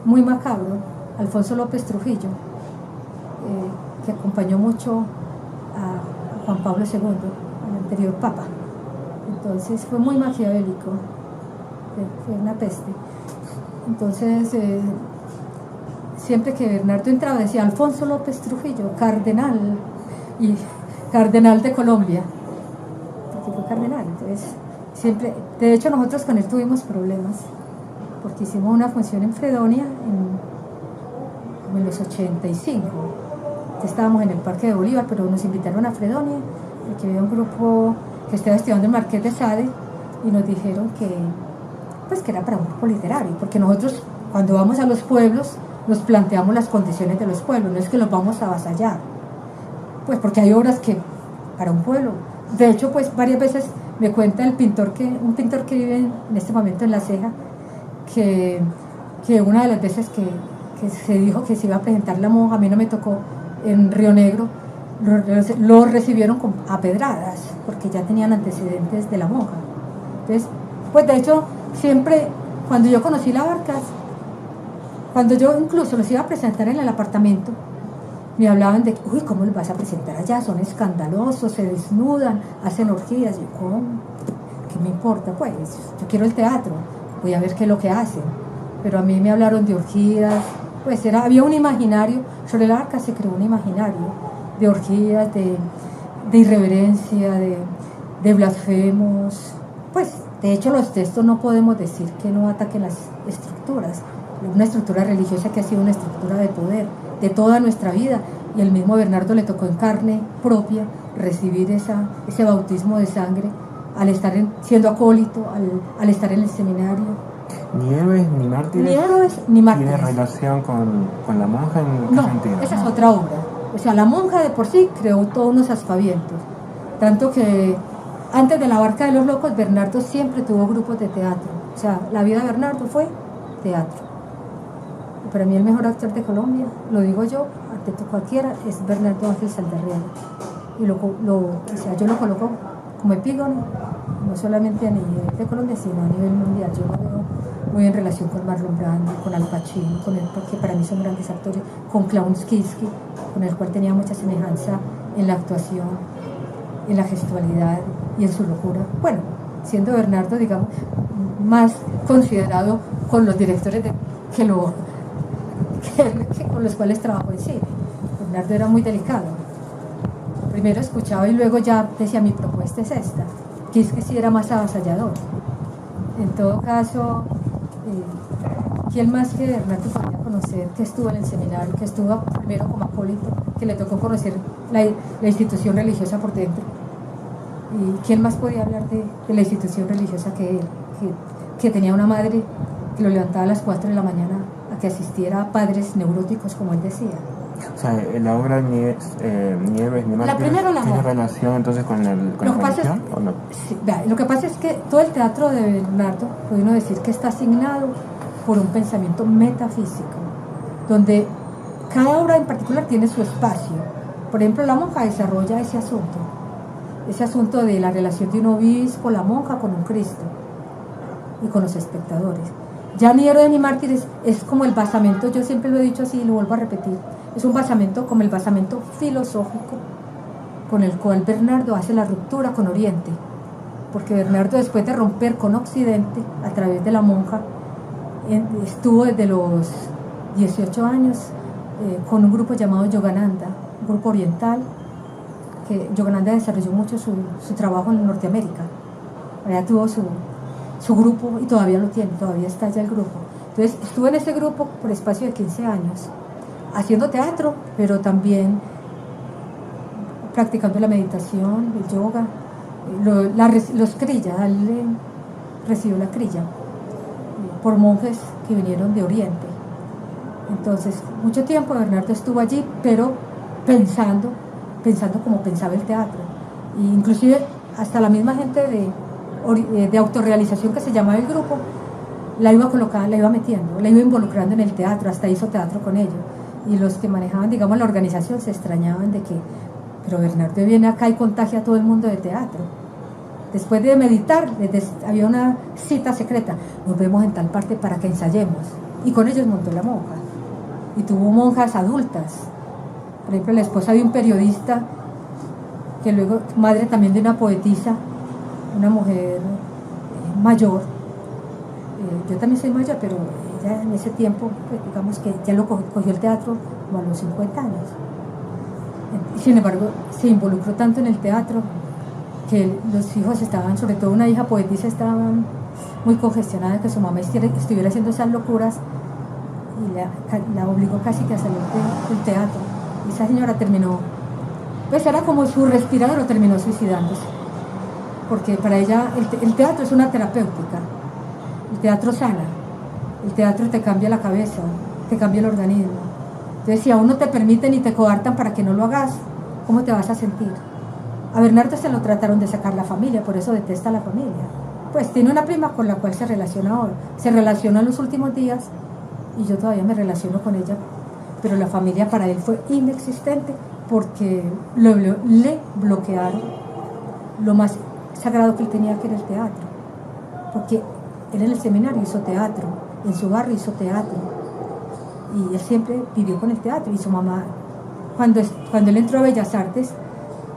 muy macabro, Alfonso López Trujillo, que acompañó mucho a Juan Pablo II, al anterior papa. Entonces fue muy maquiavélico, fue una peste. Entonces siempre que Bernardo entraba decía Alfonso López Trujillo, cardenal, y cardenal de Colombia, porque fue cardenal. Entonces, siempre, de hecho, nosotros con él tuvimos problemas, porque hicimos una función en Fredonia en los 85. Estábamos en el Parque de Bolívar, pero nos invitaron a Fredonia, porque había un grupo que estaba estudiando el Marqués de Sade, y nos dijeron que, pues, que era para un grupo literario, porque nosotros, cuando vamos a los pueblos, nos planteamos las condiciones de los pueblos, no es que los vamos a avasallar, pues porque hay obras que, para un pueblo, de hecho, pues, varias veces me cuenta un pintor que vive en este momento en La Ceja, que una de las veces que se dijo que se iba a presentar la monja, a mí no me tocó, en Río Negro, lo recibieron a pedradas, porque ya tenían antecedentes de la monja. Entonces, pues de hecho, siempre, cuando yo conocí la Barcas, cuando yo incluso los iba a presentar en el apartamento, me hablaban de, uy, ¿cómo los vas a presentar allá? Son escandalosos, se desnudan, hacen orgías. Y yo, ¿cómo? ¿Qué me importa? Pues, yo quiero el teatro, voy a ver qué es lo que hacen. Pero a mí me hablaron de orgías, pues había un imaginario, sobre la Barca se creó un imaginario de orgías, de irreverencia, de blasfemos. Pues, de hecho, los textos no podemos decir que no ataquen las estructuras. Una estructura religiosa que ha sido una estructura de poder de toda nuestra vida, y el mismo Bernardo le tocó en carne propia recibir ese bautismo de sangre al estar siendo acólito, al estar en el seminario. Ni héroes ni mártires. Ni héroes ni mártires. ¿Tiene relación con la monja en no, qué sentido? Esa es otra obra. O sea, la monja de por sí creó todos unos aspavientos, tanto que antes de la Barca de los Locos, Bernardo siempre tuvo grupos de teatro. O sea, la vida de Bernardo fue teatro. Para mí el mejor actor de Colombia, lo digo yo, ante cualquiera, es Bernardo Ángel Saldarriaga. Y o sea, yo lo coloco como epígono, no solamente a nivel de Colombia, sino a nivel mundial. Yo lo veo muy en relación con Marlon Brando, con Al Pacino, porque para mí son grandes actores, con Klaus Kinski, con el cual tenía mucha semejanza en la actuación, en la gestualidad y en su locura. Bueno, siendo Bernardo, digamos, más considerado con los directores con los cuales trabajó en cine. Bernardo era muy delicado. Primero escuchaba y luego ya decía, mi propuesta es esta. Que es que sí era más avasallador. En todo caso, ¿quién más que Bernardo podía conocer, que estuvo en el seminario, que estuvo primero como acólito, que le tocó conocer la institución religiosa por dentro? ¿Y quién más podía hablar de la institución religiosa que él? Que tenía una madre que lo levantaba a las 4 de la mañana a que asistiera a padres neuróticos, como él decía. O sea, la obra ni héroes ni mártires tiene relación entonces con la religión, ¿o no? Sí, lo que pasa es que todo el teatro de Bernardo, puede uno decir que está asignado por un pensamiento metafísico, donde cada obra en particular tiene su espacio. Por ejemplo, la monja desarrolla ese asunto de la relación de un obispo, la monja, con un Cristo y con los espectadores. Ya ni héroes ni mártires es como el basamento, yo siempre lo he dicho así y lo vuelvo a repetir, es un basamento como el basamento filosófico con el cual Bernardo hace la ruptura con Oriente, porque Bernardo, después de romper con Occidente a través de la monja, estuvo desde los 18 años con un grupo llamado Yogananda, un grupo oriental, que Yogananda desarrolló mucho su trabajo en Norteamérica. Allá tuvo su grupo y todavía lo tiene, todavía está allá el grupo. Entonces estuvo en ese grupo por espacio de 15 años, haciendo teatro, pero también practicando la meditación, el yoga, los kriyas. Él recibió la kriya por monjes que vinieron de Oriente. Entonces, mucho tiempo Bernardo estuvo allí, pero pensando como pensaba el teatro. E inclusive hasta la misma gente de autorrealización que se llamaba el grupo, la iba colocando, la iba metiendo, la iba involucrando en el teatro, hasta hizo teatro con ellos. Y los que manejaban, digamos, la organización se extrañaban de que, pero Bernardo viene acá y contagia a todo el mundo de teatro. Después de meditar, había una cita secreta, nos vemos en tal parte para que ensayemos. Y con ellos montó la monja. Y tuvo monjas adultas. Por ejemplo, la esposa de un periodista, que luego, madre también de una poetisa, una mujer mayor. Yo también soy mayor, pero ella en ese tiempo, pues, digamos que ya lo cogió el teatro como a los 50 años. Sin embargo, se involucró tanto en el teatro que los hijos estaban, sobre todo una hija poetisa, estaba muy congestionada, que su mamá estuviera haciendo esas locuras y la obligó casi que a salir del teatro. Y esa señora terminó, pues era como su respirador, terminó suicidándose. Porque para ella el teatro es una terapéutica, el teatro sana, el teatro te cambia la cabeza, te cambia el organismo. Entonces, si aún no te permiten y te coartan para que no lo hagas, ¿cómo te vas a sentir? A Bernardo se lo trataron de sacar la familia, por eso detesta a la familia. Pues tiene una prima con la cual se relaciona ahora, se relaciona en los últimos días y yo todavía me relaciono con ella, pero la familia para él fue inexistente porque le bloquearon lo más sagrado que él tenía, que era el teatro, porque él en el seminario hizo teatro, en su barrio hizo teatro y él siempre vivió con el teatro. Y su mamá, cuando él entró a Bellas Artes,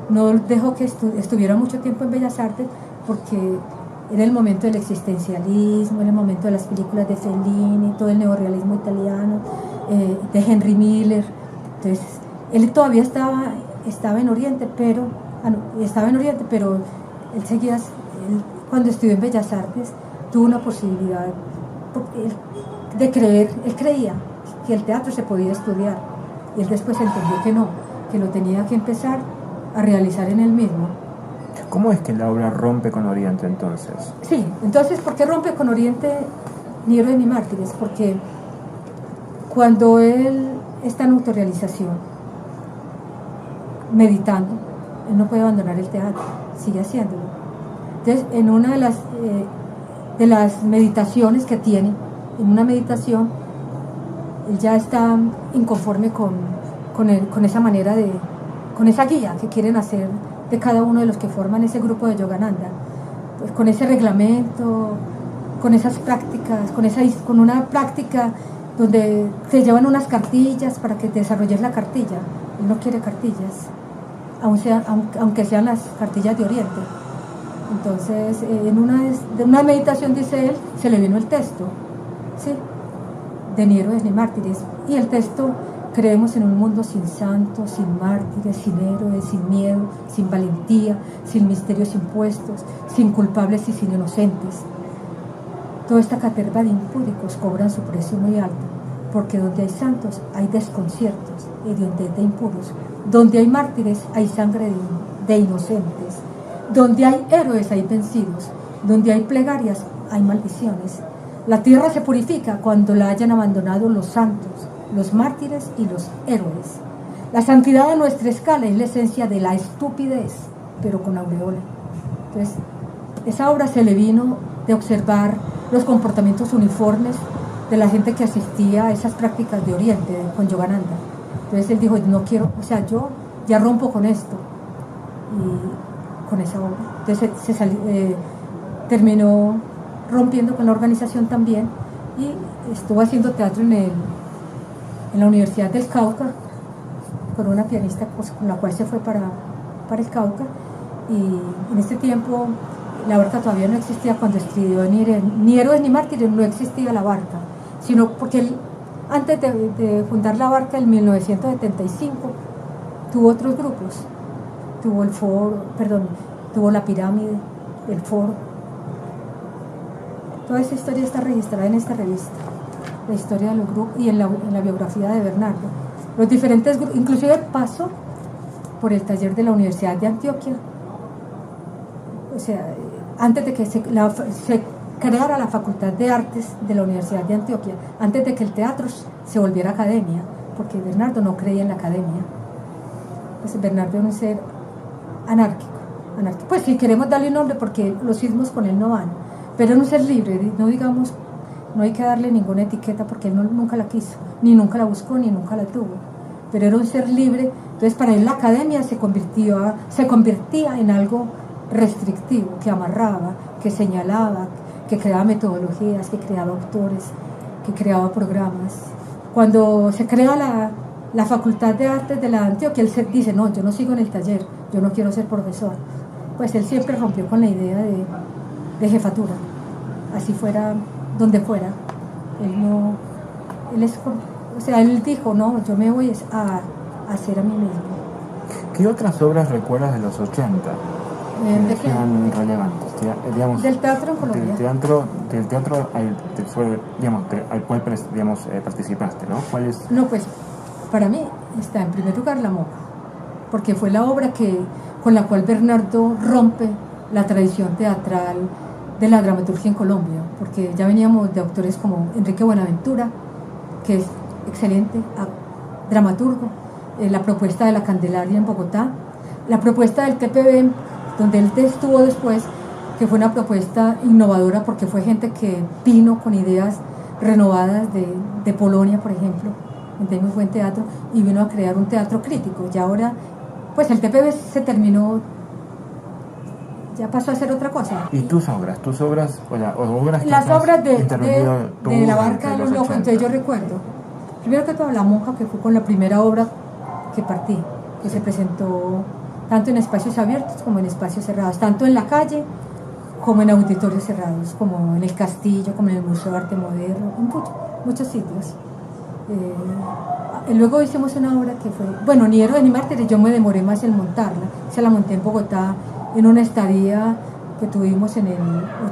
no dejó que estuviera mucho tiempo en Bellas Artes porque era el momento del existencialismo, era el momento de las películas de Fellini, todo el neorrealismo italiano, de Henry Miller. Entonces él todavía estaba en Oriente, pero él seguía, cuando estudió en Bellas Artes, tuvo una posibilidad de creer, él creía que el teatro se podía estudiar, y él después entendió que no, que lo tenía que empezar a realizar en él mismo. ¿Cómo es que la obra rompe con Oriente entonces? Sí, entonces, ¿por qué rompe con Oriente ni héroes ni mártires? Porque cuando él está en autorrealización, meditando, él no puede abandonar el teatro, sigue haciéndolo. Entonces, en una de las meditaciones que tiene, en una meditación, él ya está inconforme con esa manera con esa guía que quieren hacer de cada uno de los que forman ese grupo de Yogananda, pues con ese reglamento, con esas prácticas, con una práctica donde te llevan unas cartillas para que te desarrolles la cartilla. Él no quiere cartillas, aunque sean las cartillas de Oriente. Entonces, de una meditación, dice él, se le vino el texto, ¿sí?, de Ni héroes ni mártires. Y el texto: creemos en un mundo sin santos, sin mártires, sin héroes, sin miedo, sin valentía, sin misterios impuestos, sin culpables y sin inocentes. Toda esta caterva de impúdicos cobran su precio muy alto, porque donde hay santos hay desconciertos hediondos de impuros, donde hay mártires hay sangre de inocentes, donde hay héroes hay vencidos, donde hay plegarias hay maldiciones. La tierra se purifica cuando la hayan abandonado los santos, los mártires y los héroes. La santidad de nuestra escala es la esencia de la estupidez, pero con aureola. Entonces, esa obra se le vino de observar los comportamientos uniformes de la gente que asistía a esas prácticas de Oriente con Yogananda. Entonces él dijo: no quiero, yo ya rompo con esto, y con esa obra. Entonces terminó rompiendo con la organización también, y estuvo haciendo teatro en la Universidad del Cauca con una pianista con la cual se fue para el Cauca. Y en este tiempo la Barca todavía no existía. Cuando escribió Ni héroes ni mártires, no existía la Barca, sino porque él, antes de fundar la Barca en 1975, tuvo otros grupos. Tuvo el Foro, tuvo la Pirámide, el Foro. Toda esa historia está registrada en esta revista, la historia de los grupos, y en la biografía de Bernardo. Los diferentes grupos, inclusive pasó por el taller de la Universidad de Antioquia. O sea, antes de que se creara la Facultad de Artes de la Universidad de Antioquia, antes de que el teatro se volviera academia, porque Bernardo no creía en la academia. Pues Bernardo era un ser anárquico. Pues si queremos darle un nombre, porque los sismos con él no van, pero era un ser libre, no digamos, no hay que darle ninguna etiqueta, porque él nunca la quiso, ni nunca la buscó, ni nunca la tuvo, pero era un ser libre. Entonces para él la academia se convertía en algo restrictivo, que amarraba, que señalaba, que creaba metodologías, que creaba autores, que creaba programas. Cuando se crea la Facultad de Artes de la Antioquia, él dice: no, yo no sigo en el taller, yo no quiero ser profesor. Pues él siempre rompió con la idea de jefatura, así fuera donde fuera. Él dijo: no, yo me voy a hacer a mí mismo. ¿Qué otras obras recuerdas de los 80? ¿De qué? Sean relevantes, digamos, Del teatro en Colombia. del teatro al cual participaste, ¿no? ¿Cuál es? No, pues para mí está en primer lugar La Monja, porque fue la obra con la cual Bernardo rompe la tradición teatral de la dramaturgia en Colombia, porque ya veníamos de autores como Enrique Buenaventura, que es excelente dramaturgo, la propuesta de La Candelaria en Bogotá, la propuesta del TPB, donde él estuvo después, que fue una propuesta innovadora porque fue gente que vino con ideas renovadas de Polonia, por ejemplo, donde hay muy buen teatro, y vino a crear un teatro crítico. Y ahora, pues el TPB se terminó, ya pasó a ser otra cosa. ¿Y tus obras? Obras que las obras de La Barca de los Locos? Entonces yo recuerdo, primero que todo, La Monja, que fue con la primera obra que partí, que se presentó tanto en espacios abiertos como en espacios cerrados, tanto en la calle como en auditorios cerrados, como en el Castillo, como en el Museo de Arte Moderno, en muchos sitios. Luego hicimos una obra que fue, bueno, Ni Héroes ni Mártires, yo me demoré más en montarla, se la monté en Bogotá en una estadía que tuvimos en el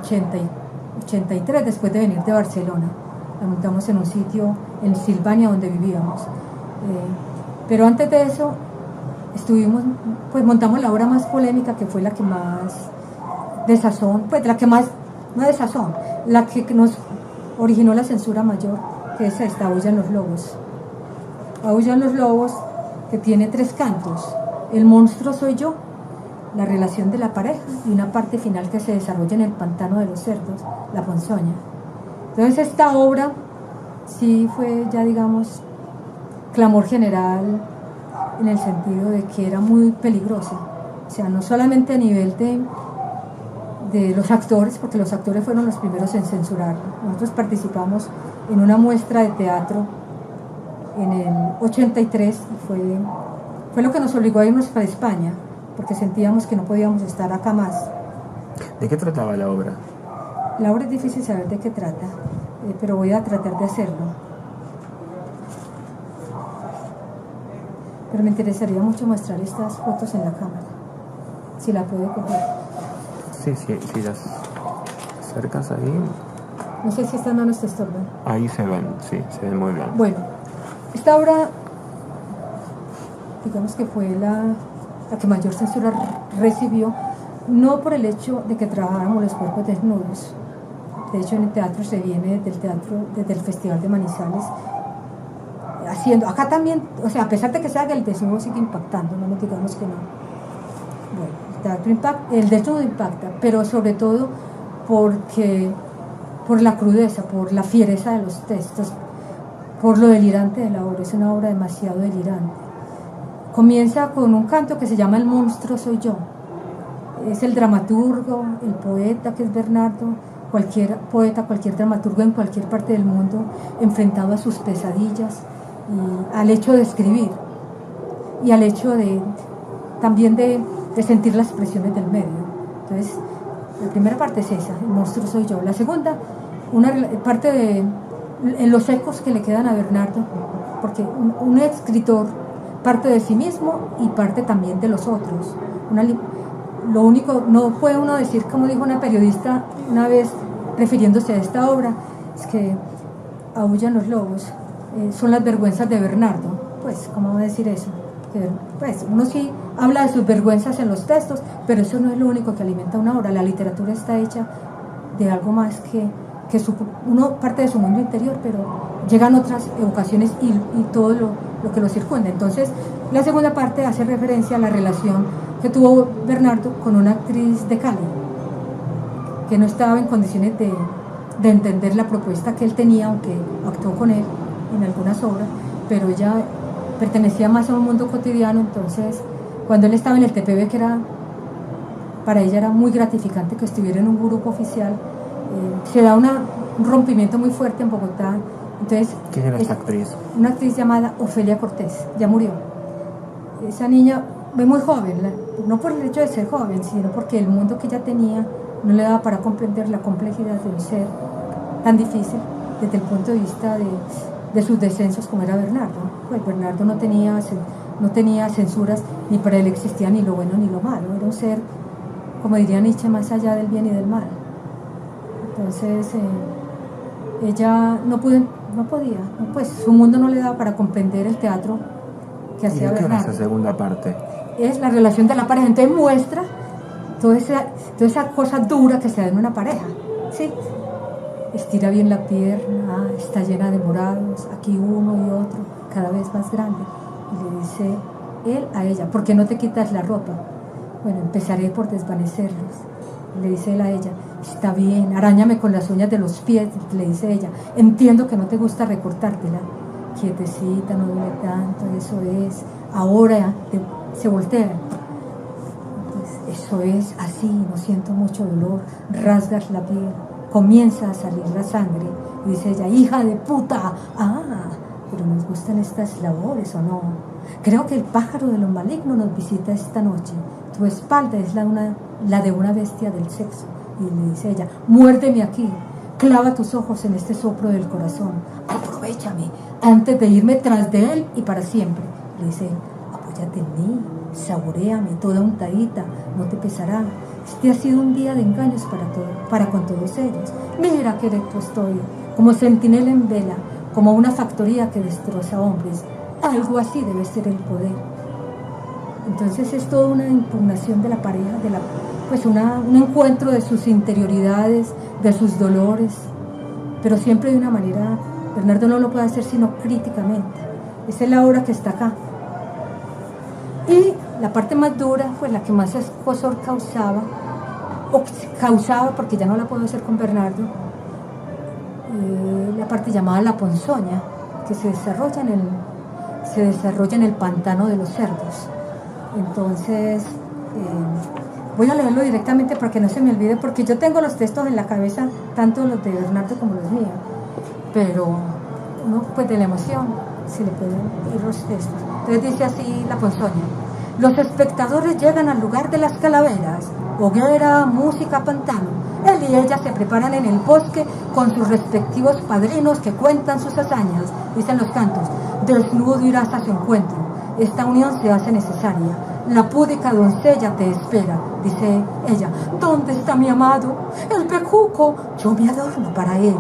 83, después de venir de Barcelona. La montamos en un sitio en Silvania donde vivíamos. Pero antes de eso montamos la obra más polémica, que fue la que más desazón, la que nos originó la censura mayor, que es esta, Aúllan los lobos. Aúllan los lobos, que tiene 3 cantos: el monstruo soy yo, la relación de la pareja y una parte final que se desarrolla en el pantano de los cerdos, la ponzoña. Entonces esta obra sí fue, ya digamos, clamor general, en el sentido de que era muy peligrosa, o sea, no solamente a nivel de los actores, porque los actores fueron los primeros en censurarlo. Nosotros participamos en una muestra de teatro en el 83 y fue lo que nos obligó a irnos para España, porque sentíamos que no podíamos estar acá más. ¿De qué trataba la obra? La obra es difícil saber de qué trata, pero voy a tratar de hacerlo. Pero me interesaría mucho mostrar estas fotos en la cámara, si la puede coger. Sí, las acercas ahí. No sé si estas manos te estorban. Ahí se ven, sí, se ven muy bien. Bueno, esta obra, digamos que fue la que mayor censura recibió, no por el hecho de que trabajáramos los cuerpos desnudos. De hecho, en el teatro se viene desde el Festival de Manizales, haciendo, acá también, o sea, a pesar de que se haga, el desnudo sigue impactando, no nos digamos que no. Bueno, el teatro impacta, el desnudo impacta, pero sobre todo por la crudeza, por la fiereza de los textos, por lo delirante de la obra. Es una obra demasiado delirante. Comienza con un canto que se llama El monstruo soy yo. Es el dramaturgo, el poeta, que es Bernardo, cualquier poeta, cualquier dramaturgo en cualquier parte del mundo, enfrentado a sus pesadillas y al hecho de escribir y al hecho también de sentir las presiones del medio. Entonces, la primera parte es esa, el monstruo soy yo. La segunda, una parte en los ecos que le quedan a Bernardo, porque un escritor parte de sí mismo y parte también de los otros. Lo único, no puede uno decir, como dijo una periodista una vez refiriéndose a esta obra, es que Aúllan los lobos son las vergüenzas de Bernardo. Pues, ¿cómo va a decir eso? Pues uno sí habla de sus vergüenzas en los textos, pero eso no es lo único que alimenta una obra. La literatura está hecha de algo más que uno parte de su mundo interior, pero llegan otras evocaciones y todo lo que lo circunda. Entonces, la segunda parte hace referencia a la relación que tuvo Bernardo con una actriz de Cali, que no estaba en condiciones de entender la propuesta que él tenía, aunque actuó con él en algunas obras, pero ella pertenecía más a un mundo cotidiano. Entonces, cuando él estaba en el TPB, que para ella era muy gratificante que estuviera en un grupo oficial, se da un rompimiento muy fuerte en Bogotá. Entonces, ¿quién era esa actriz? Una actriz llamada Ofelia Cortés, ya murió. Esa niña muy joven, no por el hecho de ser joven, sino porque el mundo que ella tenía no le daba para comprender la complejidad de un ser tan difícil desde el punto de vista de sus descensos como era Bernardo. Pues Bernardo no tenía no tenía censuras, ni para él existía ni lo bueno ni lo malo, era un ser, como diría Nietzsche, más allá del bien y del mal. Entonces ella no podía, pues su mundo no le daba para comprender el teatro que hacía Bernardo. ¿Y de qué va esa segunda parte? Es la relación de la pareja, entonces muestra toda esa cosa dura que se da en una pareja, ¿sí? Estira bien la pierna, está llena de morados, aquí uno y otro, cada vez más grande. Y le dice él a ella, ¿por qué no te quitas la ropa? Bueno, empezaré por desvanecerlos. Le dice él a ella, está bien, arañame con las uñas de los pies, le dice ella, entiendo que no te gusta recortártela. Quietecita, no duele tanto, eso es, ahora se voltea. Eso es así, no siento mucho dolor, rasgas la piel, comienza a salir la sangre y dice ella, hija de puta, pero nos gustan estas labores o no. Creo que el pájaro de lo maligno nos visita esta noche, tu espalda es la de una bestia del sexo. Y le dice ella, muérdeme aquí, clava tus ojos en este soplo del corazón, aprovéchame antes de irme tras de él y para siempre. Le dice, apóyate en mí, saboréame, toda untadita, no te pesará. Este ha sido un día de engaños para con todos ellos. Mira qué erecto estoy, como centinela en vela, como una factoría que destroza hombres. Algo así debe ser el poder. Entonces es toda una impugnación de la pareja, pues un encuentro de sus interioridades, de sus dolores, pero siempre de una manera, Bernardo no lo puede hacer sino críticamente. Esa es la obra que está acá. Y la parte más dura, pues la que más escozor causaba porque ya no la puedo hacer con Bernardo, la parte llamada La Ponzoña, que se desarrolla en el pantano de los cerdos. Entonces, voy a leerlo directamente para que no se me olvide, porque yo tengo los textos en la cabeza, tanto los de Bernardo como los míos, pero uno, pues de la emoción, se le pueden ir los textos. Entonces dice así La Ponzoña: los espectadores llegan al lugar de las calaveras, hoguera, música, pantano. Él y ella se preparan en el bosque con sus respectivos padrinos que cuentan sus hazañas. Dicen los cantos: desnudo irás a su encuentro, esta unión se hace necesaria, la púdica doncella te espera. Dice ella: ¿dónde está mi amado? El bejuco, yo me adorno para él.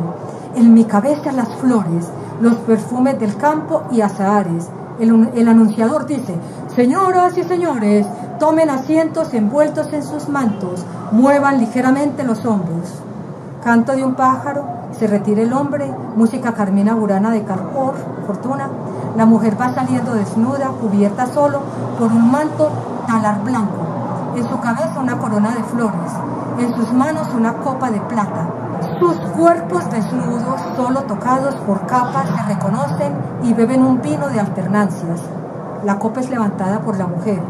En mi cabeza las flores, los perfumes del campo y azahares. El anunciador dice: señoras y señores, tomen asientos envueltos en sus mantos, muevan ligeramente los hombros. Canto de un pájaro, se retira el hombre, música Carmina Burana de Carpor, Fortuna. La mujer va saliendo desnuda, cubierta solo por un manto talar blanco. En su cabeza una corona de flores, en sus manos una copa de plata. Sus cuerpos desnudos, solo tocados por capas, se reconocen y beben un vino de alternancias. La copa es levantada por la mujer.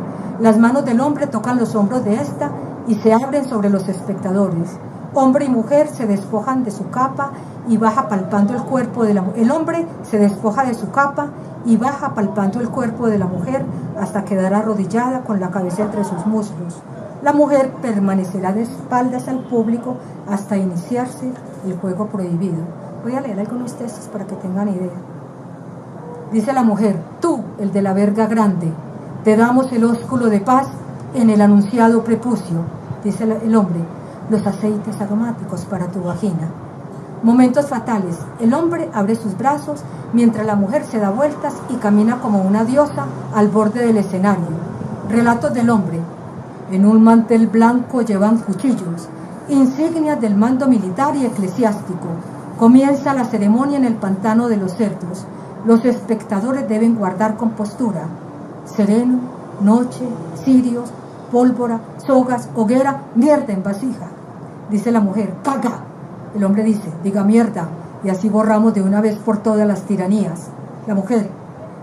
Las manos del hombre tocan los hombros de esta y se abren sobre los espectadores. Hombre y mujer se despojan de su capa y baja palpando el cuerpo de la mujer. El hombre se despoja de su capa y baja palpando el cuerpo de la mujer hasta quedar arrodillada con la cabeza entre sus muslos. La mujer permanecerá de espaldas al público hasta iniciarse el juego prohibido. Voy a leer algunos textos para que tengan idea. Dice la mujer: tú, el de la verga grande, te damos el ósculo de paz en el anunciado prepucio. Dice el hombre: los aceites aromáticos para tu vagina. Momentos fatales: el hombre abre sus brazos mientras la mujer se da vueltas y camina como una diosa al borde del escenario. Relatos del hombre: en un mantel blanco llevan cuchillos, insignias del mando militar y eclesiástico. Comienza la ceremonia en el pantano de los cerdos. Los espectadores deben guardar compostura. Sereno, noche, cirios, pólvora, sogas, hoguera, mierda en vasija. Dice la mujer: caga. El hombre dice: diga mierda, y así borramos de una vez por todas las tiranías. La mujer: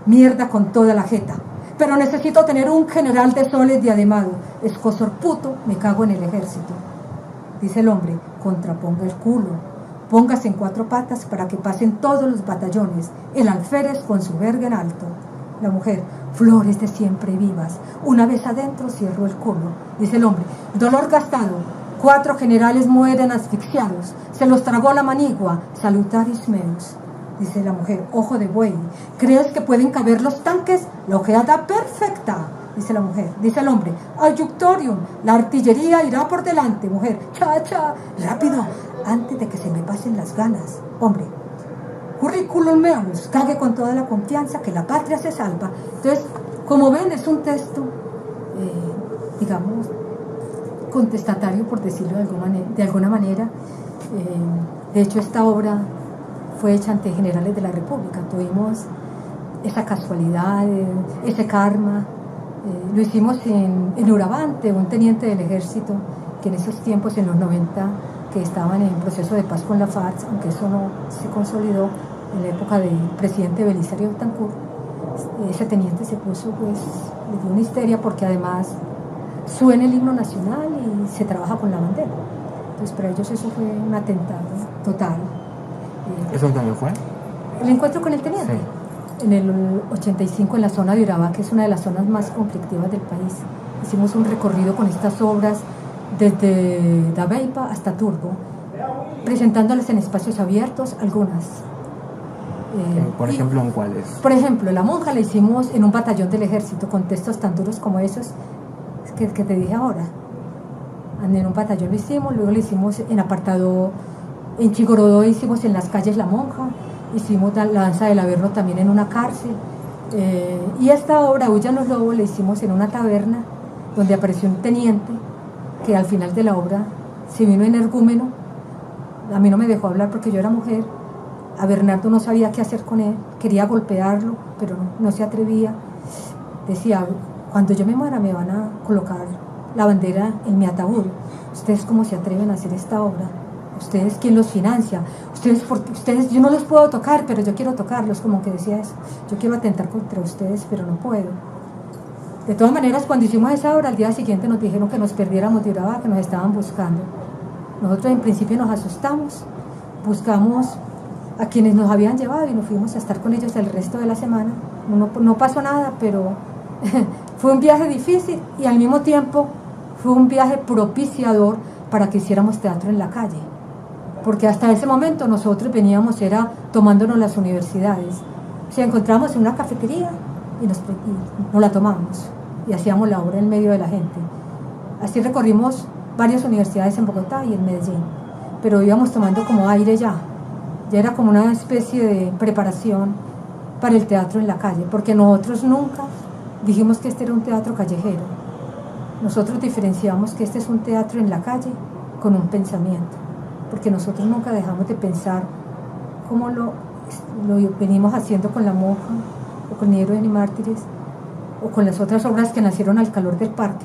mierda con toda la jeta. Pero necesito tener un general de soles diademado. Escozor puto, me cago en el ejército. Dice el hombre: contraponga el culo. Póngase en cuatro patas para que pasen todos los batallones. El alférez con su verga en alto. La mujer: flores de siempre vivas. Una vez adentro cierro el culo. Dice el hombre: dolor gastado. 4 generales mueren asfixiados. Se los tragó la manigua. Salutaris meus. dice la mujer. Ojo de buey. ¿Crees que pueden caber los tanques? La ojeada perfecta, dice la mujer. Dice el hombre. Ayuctorium, la artillería irá por delante, mujer. Cha, cha, rápido, antes de que se me pasen las ganas. Hombre. Curriculum meus, cague con toda la confianza que la patria se salva. Entonces, como ven, es un texto, digamos, contestatario, por decirlo de alguna manera. De hecho, esta obra fue hecha ante generales de la República. Tuvimos esa casualidad, ese karma. Lo hicimos en Urabá, ante un teniente del ejército que en esos tiempos, en los 90, que estaban en proceso de paz con la FARC, aunque eso no se consolidó en la época del presidente Belisario Betancur. Ese teniente se puso, pues, le dio una histeria porque además suena el himno nacional y se trabaja con la bandera. Entonces para ellos eso fue un atentado total. ¿Eso en qué año fue? El encuentro con el teniente. Sí. En el 85, en la zona de Urabá, que es una de las zonas más conflictivas del país. Hicimos un recorrido con estas obras desde Dabeiba hasta Turbo, presentándolas en espacios abiertos, algunas. Por ejemplo, ¿en cuáles? Por ejemplo, La Monja la hicimos en un batallón del ejército, con textos tan duros como esos que te dije ahora. En un batallón lo hicimos, luego lo hicimos en apartado, en Chigorodó hicimos en las calles La Monja, hicimos la danza del Averno también en una cárcel, y esta obra, Huyan los Lobos, la hicimos en una taberna donde apareció un teniente que al final de la obra se vino energúmeno. A mí no me dejó hablar porque yo era mujer. A Bernardo no sabía qué hacer con él, quería golpearlo, pero no se atrevía. Decía, cuando yo me muera me van a colocar la bandera en mi ataúd. ¿Ustedes cómo se atreven a hacer esta obra? ¿Ustedes quién los financia? Ustedes, yo no los puedo tocar, pero yo quiero tocarlos, como que decía eso. Yo quiero atentar contra ustedes, pero no puedo. De todas maneras, cuando hicimos esa obra, al día siguiente nos dijeron que nos perdiéramos de Urabá, que nos estaban buscando. Nosotros en principio nos asustamos, buscamos a quienes nos habían llevado y nos fuimos a estar con ellos el resto de la semana. No pasó nada, pero fue un viaje difícil y al mismo tiempo fue un viaje propiciador para que hiciéramos teatro en la calle, porque hasta ese momento nosotros veníamos tomándonos las universidades. O sea, encontramos en una cafetería y nos la tomamos y hacíamos la obra en medio de la gente. Así recorrimos varias universidades en Bogotá y en Medellín, pero íbamos tomando como aire ya era como una especie de preparación para el teatro en la calle, porque nosotros nunca dijimos que este era un teatro callejero. Nosotros diferenciamos que este es un teatro en la calle con un pensamiento, porque nosotros nunca dejamos de pensar como lo venimos haciendo con La Monja, o con Ni Héroes ni Mártires, o con las otras obras que nacieron al calor del parque.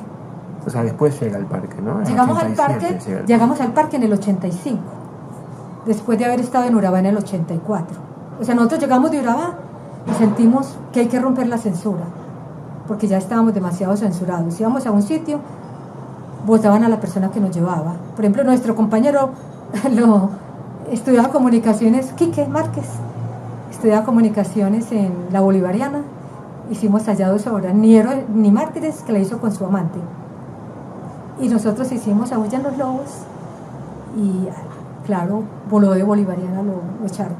O sea, después llega al parque, ¿no? Llegamos al parque en el 85. Después de haber estado en Urabá en el 84. O sea, nosotros llegamos de Urabá y sentimos que hay que romper la censura, porque ya estábamos demasiado censurados. Íbamos a un sitio, votaban a la persona que nos llevaba. Por ejemplo, nuestro compañero estudiaba comunicaciones, Quique Márquez, estudiaba comunicaciones en la Bolivariana. Hicimos allá 2 obras, Ni Héroes ni Mártires, que la hizo con su amante. Y nosotros hicimos Aúllan los Lobos y... claro, voló de Bolivariana, lo echaron.